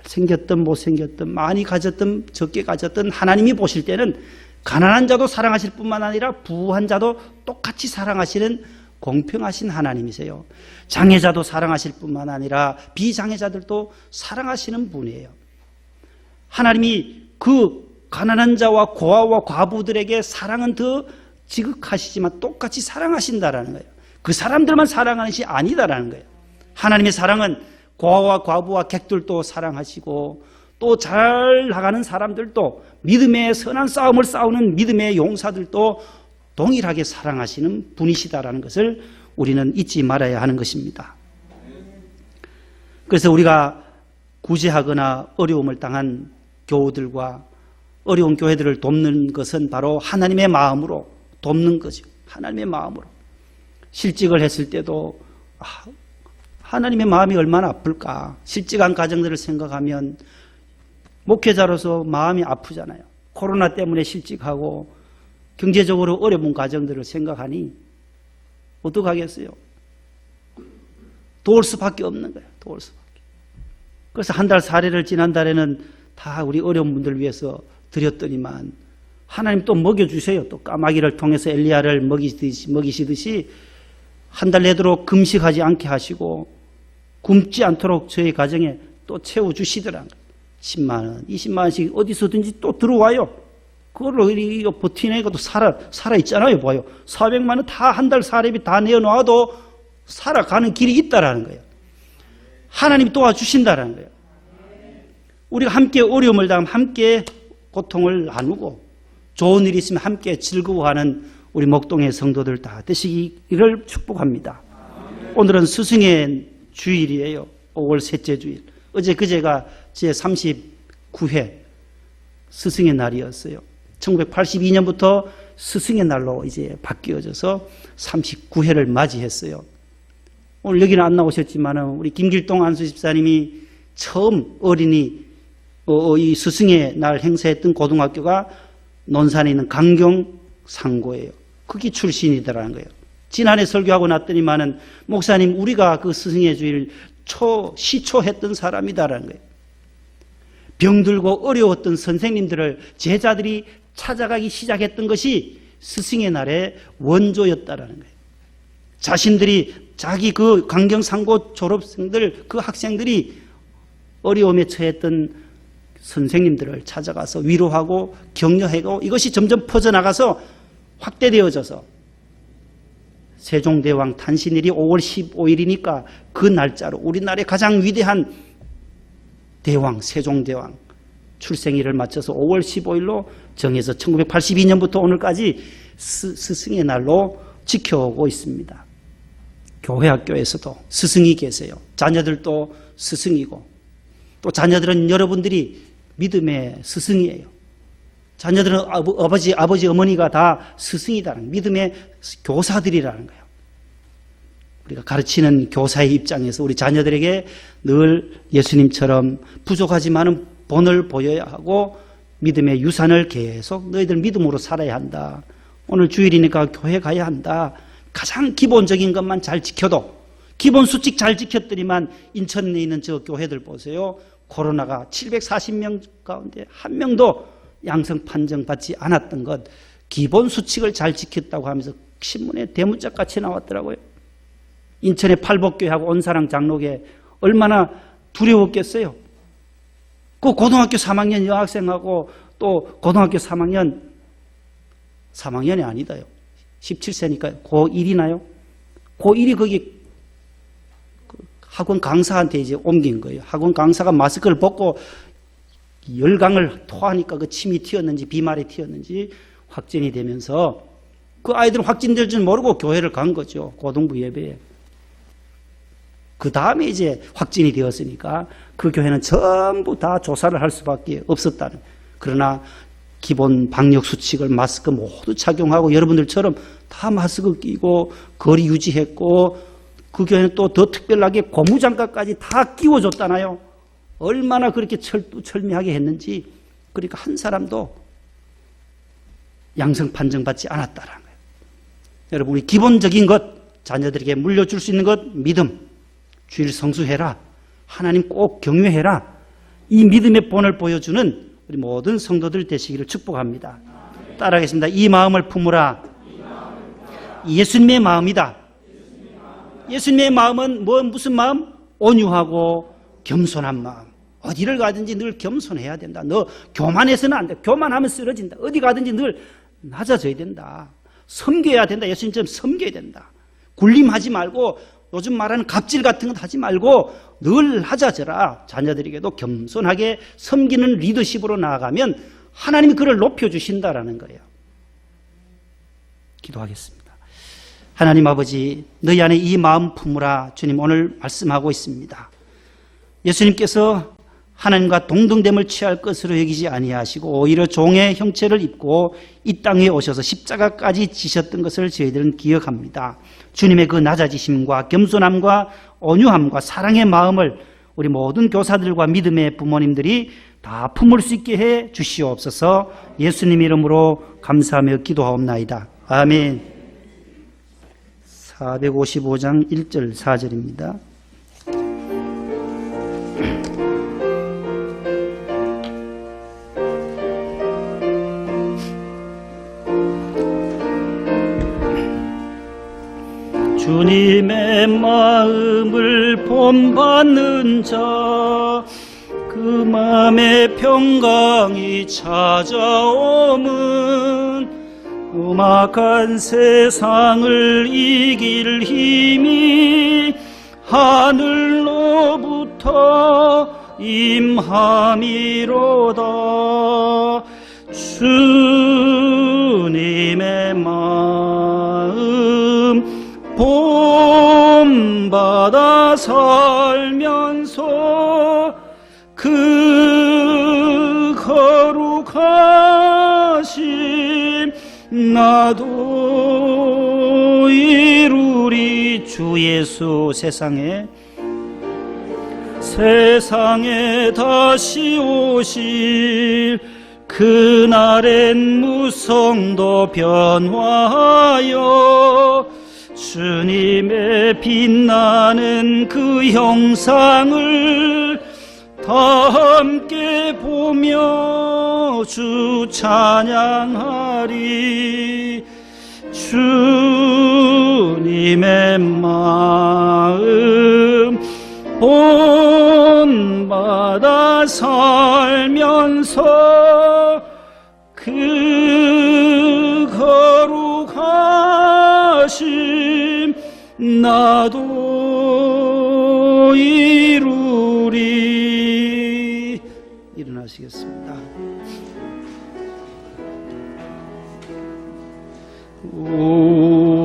생겼든 못생겼든 많이 가졌든 적게 가졌든 하나님이 보실 때는 가난한 자도 사랑하실 뿐만 아니라 부한 자도 똑같이 사랑하시는 공평하신 하나님이세요. 장애자도 사랑하실 뿐만 아니라 비장애자들도 사랑하시는 분이에요. 하나님이 그 가난한 자와 고아와 과부들에게 사랑은 더 지극하시지만 똑같이 사랑하신다라는 거예요. 그 사람들만 사랑하는 것이 아니다라는 거예요. 하나님의 사랑은 고아와 과부와 객들도 사랑하시고 또 잘 나가는 사람들도 믿음의 선한 싸움을 싸우는 믿음의 용사들도 동일하게 사랑하시는 분이시다라는 것을 우리는 잊지 말아야 하는 것입니다. 그래서 우리가 구제하거나 어려움을 당한 교우들과 어려운 교회들을 돕는 것은 바로 하나님의 마음으로 돕는 거죠. 하나님의 마음으로. 실직을 했을 때도 하나님의 마음이 얼마나 아플까. 실직한 가정들을 생각하면 목회자로서 마음이 아프잖아요. 코로나 때문에 실직하고 경제적으로 어려운 가정들을 생각하니 어떡하겠어요? 도울 수밖에 없는 거예요. 도울 수밖에. 그래서 한 달 사례를 지난달에는 다 우리 어려운 분들 위해서 드렸더니만 하나님 또 먹여주세요. 또 까마귀를 통해서 엘리야를 먹이시듯이 한 달 내도록 금식하지 않게 하시고 굶지 않도록 저희 가정에 또 채워주시더라고요. 10만 원, 20만 원씩 어디서든지 또 들어와요. 그걸로 이거 버티내가 또 살아있잖아요. 봐요. 400만 원 다 한 달 사례비 다 내어놔도 살아가는 길이 있다라는 거예요. 하나님이 도와주신다라는 거예요. 우리가 함께 어려움을 당하면 함께 고통을 나누고 좋은 일이 있으면 함께 즐거워하는 우리 목동의 성도들 다 되시기를 축복합니다. 오늘은 스승의 주일이에요. 5월 셋째 주일. 어제 그제가 제 39회 스승의 날이었어요. 1982년부터 스승의 날로 이제 바뀌어져서 39회를 맞이했어요. 오늘 여기는 안 나오셨지만 우리 김길동 안수집사님이 처음 어린이 이 스승의 날 행사했던 고등학교가 논산에 있는 강경상고예요. 거기 출신이더라는 거예요. 지난해 설교하고 났더니만은 목사님 우리가 그 스승의 주일 시초했던 사람이다라는 거예요. 병들고 어려웠던 선생님들을 제자들이 찾아가기 시작했던 것이 스승의 날의 원조였다라는 거예요. 자신들이 자기 그 강경상고 졸업생들 그 학생들이 어려움에 처했던 선생님들을 찾아가서 위로하고 격려하고 이것이 점점 퍼져나가서 확대되어져서 세종대왕 탄신일이 5월 15일이니까 그 날짜로 우리나라의 가장 위대한 대왕 세종대왕 출생일을 맞춰서 5월 15일로 정해서 1982년부터 오늘까지 스승의 날로 지켜오고 있습니다. 교회 학교에서도 스승이 계세요. 자녀들도 스승이고 또 자녀들은 여러분들이 믿음의 스승이에요. 자녀들은 아버지 어머니가 다 스승이다라는 믿음의 교사들이라는 거예요. 우리가 가르치는 교사의 입장에서 우리 자녀들에게 늘 예수님처럼 부족하지만은 본을 보여야 하고 믿음의 유산을 계속 너희들 믿음으로 살아야 한다. 오늘 주일이니까 교회 가야 한다. 가장 기본적인 것만 잘 지켜도 기본 수칙 잘 지켰더니만 인천에 있는 저 교회들 보세요. 코로나가 740명 가운데 한 명도 양성 판정받지 않았던 것 기본 수칙을 잘 지켰다고 하면서 신문에 대문짝같이 나왔더라고요. 인천의 팔복교회하고 온사랑 장로교회 얼마나 두려웠겠어요. 그 고등학교 3학년 여학생하고 또 고등학교 3학년이 아니다요. 17세니까 고1이나요? 고1이 거기 학원 강사한테 이제 옮긴 거예요. 학원 강사가 마스크를 벗고 열강을 토하니까 그 침이 튀었는지 비말이 튀었는지 확진이 되면서 그 아이들은 확진될 줄 모르고 교회를 간 거죠. 고등부 예배에. 그 다음에 이제 확진이 되었으니까 그 교회는 전부 다 조사를 할 수밖에 없었다는. 그러나 기본 방역 수칙을 마스크 모두 착용하고 여러분들처럼 다 마스크 끼고 거리 유지했고 그 교회는 또 더 특별하게 고무장갑까지 다 끼워줬잖아요. 얼마나 그렇게 철두철미하게 했는지. 그러니까 한 사람도 양성 판정받지 않았다는 거예요. 여러분 우리 기본적인 것 자녀들에게 물려줄 수 있는 것 믿음. 주일 성수해라. 하나님 꼭 경외해라. 이 믿음의 본을 보여주는 우리 모든 성도들 되시기를 축복합니다. 따라하겠습니다. 이 마음을 품으라. 예수님의 마음이다. 예수님의 마음은 무슨 마음? 온유하고 겸손한 마음. 어디를 가든지 늘 겸손해야 된다. 너 교만해서는 안 돼. 교만하면 쓰러진다. 어디 가든지 늘 낮아져야 된다. 섬겨야 된다. 예수님처럼 섬겨야 된다. 굴림하지 말고 요즘 말하는 갑질 같은 건 하지 말고 늘 낮아져라. 자녀들에게도 겸손하게 섬기는 리더십으로 나아가면 하나님이 그를 높여주신다라는 거예요. 기도하겠습니다. 하나님 아버지, 너희 안에 이 마음 품으라 주님 오늘 말씀하고 있습니다. 예수님께서 하나님과 동등됨을 취할 것으로 여기지 아니하시고 오히려 종의 형체를 입고 이 땅에 오셔서 십자가까지 지셨던 것을 저희들은 기억합니다. 주님의 그 낮아지심과 겸손함과 온유함과 사랑의 마음을 우리 모든 교사들과 믿음의 부모님들이 다 품을 수 있게 해 주시옵소서. 예수님 이름으로 감사하며 기도하옵나이다. 아멘. 455장 1절 4절입니다. 주님의 마음을 본받는 자, 그 마음의 평강이 찾아오면 음악한 세상을 이길 힘이 하늘로부터 임함이로다. 주님의 마음 본받아 살면서 그 거룩하심 나도 이루리. 주 예수 세상에 다시 오실 그날엔 무성도 변화하여 주님의 빛나는 그 형상을 다 함께 보며 주 찬양하리. 주님의 마음 본받아 살면서 그 거룩하심 나도 이루리. 일어나시겠습니다.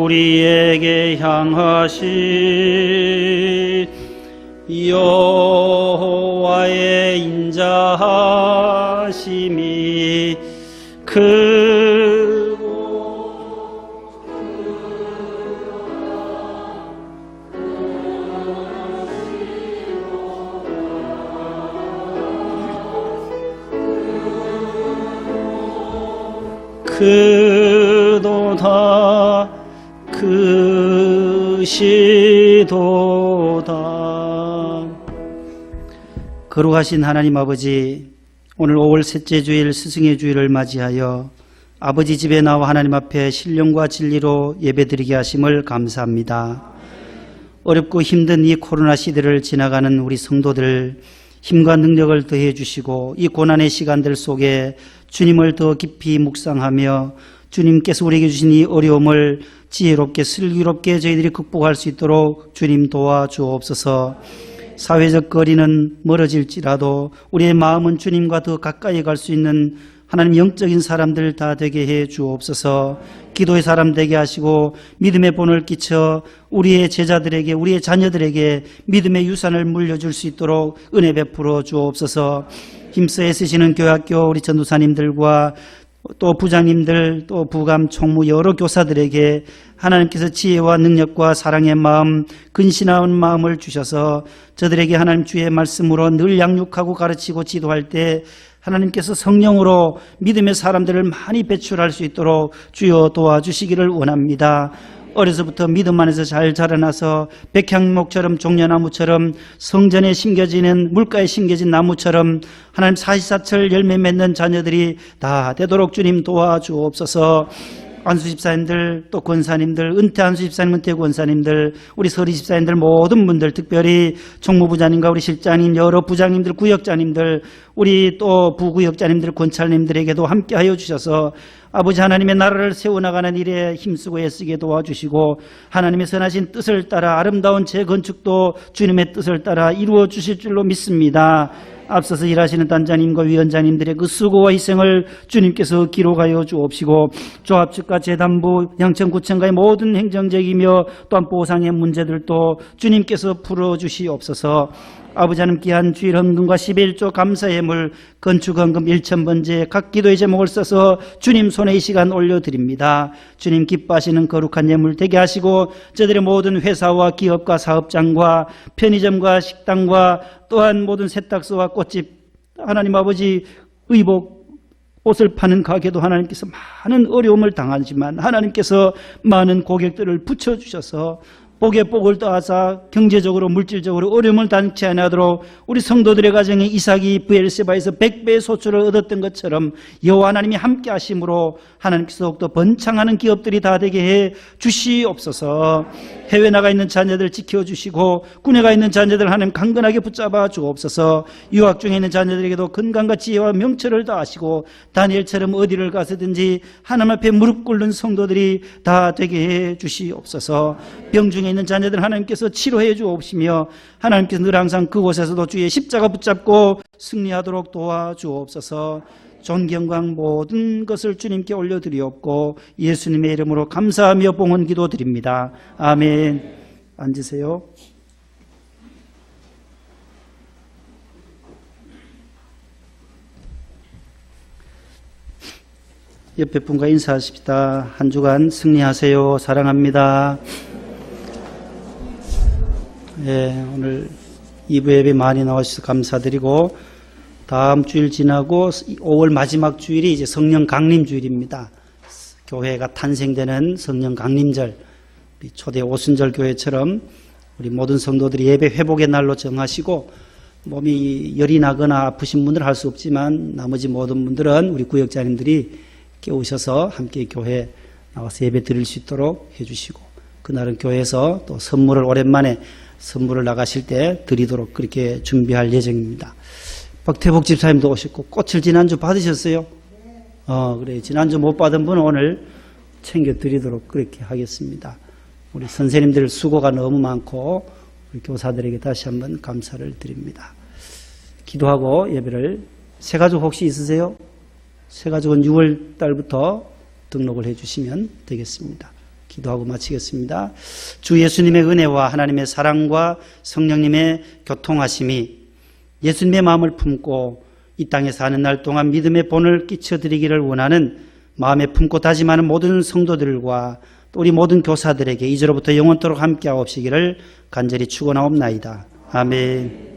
우리에게 향하신 여호와의 인자하심이 그도다 그시도다. 거룩하신 하나님 아버지, 오늘 5월 셋째 주일 스승의 주일을 맞이하여 아버지 집에 나와 하나님 앞에 신령과 진리로 예배드리게 하심을 감사합니다. 어렵고 힘든 이 코로나 시대를 지나가는 우리 성도들 힘과 능력을 더해 주시고 이 고난의 시간들 속에 주님을 더 깊이 묵상하며 주님께서 우리에게 주신 이 어려움을 지혜롭게 슬기롭게 저희들이 극복할 수 있도록 주님 도와주옵소서. 사회적 거리는 멀어질지라도 우리의 마음은 주님과 더 가까이 갈 수 있는 하나님 영적인 사람들 다 되게 해 주옵소서. 기도의 사람 되게 하시고 믿음의 본을 끼쳐 우리의 제자들에게 우리의 자녀들에게 믿음의 유산을 물려줄 수 있도록 은혜 베풀어 주옵소서. 힘써 애쓰시는 교학교 우리 전도사님들과 또 부장님들 또 부감 총무 여러 교사들에게 하나님께서 지혜와 능력과 사랑의 마음 근신한 마음을 주셔서 저들에게 하나님 주의 말씀으로 늘 양육하고 가르치고 지도할 때 하나님께서 성령으로 믿음의 사람들을 많이 배출할 수 있도록 주여 도와주시기를 원합니다. 어려서부터 믿음 안에서 잘 자라나서 백향목처럼 종려나무처럼 성전에 심겨지는 물가에 심겨진 나무처럼 하나님 사시사철 열매 맺는 자녀들이 다 되도록 주님 도와주옵소서. 안수 집사님들 또 권사님들 은퇴 안수 집사님 은퇴 권사님들 우리 서리 집사님들 모든 분들 특별히 총무부장님과 우리 실장님 여러 부장님들 구역장님들 우리 또 부구역장님들 권찰님들에게도 함께하여 주셔서 아버지 하나님의 나라를 세워나가는 일에 힘쓰고 애쓰게 도와주시고 하나님의 선하신 뜻을 따라 아름다운 재건축도 주님의 뜻을 따라 이루어 주실 줄로 믿습니다. 앞서서 일하시는 단장님과 위원장님들의 그 수고와 희생을 주님께서 기록하여 주옵시고 조합 측과 재단부, 양천구청과의 모든 행정적이며 또한 보상의 문제들도 주님께서 풀어주시옵소서. 아버지 하나님 귀한 주일 헌금과 11조 감사예물 건축 헌금 1,000번째 각 기도의 제목을 써서 주님 손에 이 시간 올려드립니다. 주님 기뻐하시는 거룩한 예물 되게 하시고 저들의 모든 회사와 기업과 사업장과 편의점과 식당과 또한 모든 세탁소와 꽃집 하나님 아버지 의복 옷을 파는 가게도 하나님께서 많은 어려움을 당하지만 하나님께서 많은 고객들을 붙여주셔서 복에 복을 더하사 경제적으로 물질적으로 어려움을 당치 않도록 우리 성도들의 가정에 이삭이 브엘세바에서 100배의 소출을 얻었던 것처럼 여호와 하나님이 함께 하심으로 하나님께서 더욱더 번창하는 기업들이 다 되게 해 주시옵소서. 해외 나가 있는 자녀들 지켜주시고 군에 가 있는 자녀들 하나님 강건하게 붙잡아 주옵소서. 유학 중에 있는 자녀들에게도 건강과 지혜와 명철을 다하시고 다니엘처럼 어디를 가서든지 하나님 앞에 무릎 꿇는 성도들이 다 되게 해 주시옵소서. 병 중에 있는 자녀들 하나님께서 치료해 주옵시며 하나님께서 늘 항상 그곳에서도 주의 십자가 붙잡고 승리하도록 도와주옵소서. 존경광 모든 것을 주님께 올려드리옵고 예수님의 이름으로 감사하며 봉헌 기도드립니다. 아멘. 앉으세요. 옆에 분과 인사하십시다. 한 주간 승리하세요. 사랑합니다. 예, 오늘 2부 예배 많이 나와주셔서 감사드리고 다음 주일 지나고 5월 마지막 주일이 이제 성령 강림 주일입니다. 교회가 탄생되는 성령 강림절, 초대 오순절 교회처럼 우리 모든 성도들이 예배 회복의 날로 정하시고 몸이 열이 나거나 아프신 분들은 할 수 없지만 나머지 모든 분들은 우리 구역장님들이 깨우셔서 함께 교회 나와서 예배 드릴 수 있도록 해주시고 그날은 교회에서 또 선물을 오랜만에 선물을 나가실 때 드리도록 그렇게 준비할 예정입니다. 박태복 집사님도 오셨고 꽃을 지난주 받으셨어요? 그래. 지난주 못 받은 분은 오늘 챙겨 드리도록 그렇게 하겠습니다. 우리 선생님들 수고가 너무 많고 우리 교사들에게 다시 한번 감사를 드립니다. 기도하고 예배를 새가족 혹시 있으세요? 새가족은 6월 달부터 등록을 해주시면 되겠습니다. 기도하고 마치겠습니다. 주 예수님의 은혜와 하나님의 사랑과 성령님의 교통하심이 예수님의 마음을 품고 이 땅에 사는 날 동안 믿음의 본을 끼쳐드리기를 원하는 마음에 품고 다짐하는 모든 성도들과 또 우리 모든 교사들에게 이제로부터 영원토록 함께하옵시기를 간절히 축원하옵나이다. 아멘.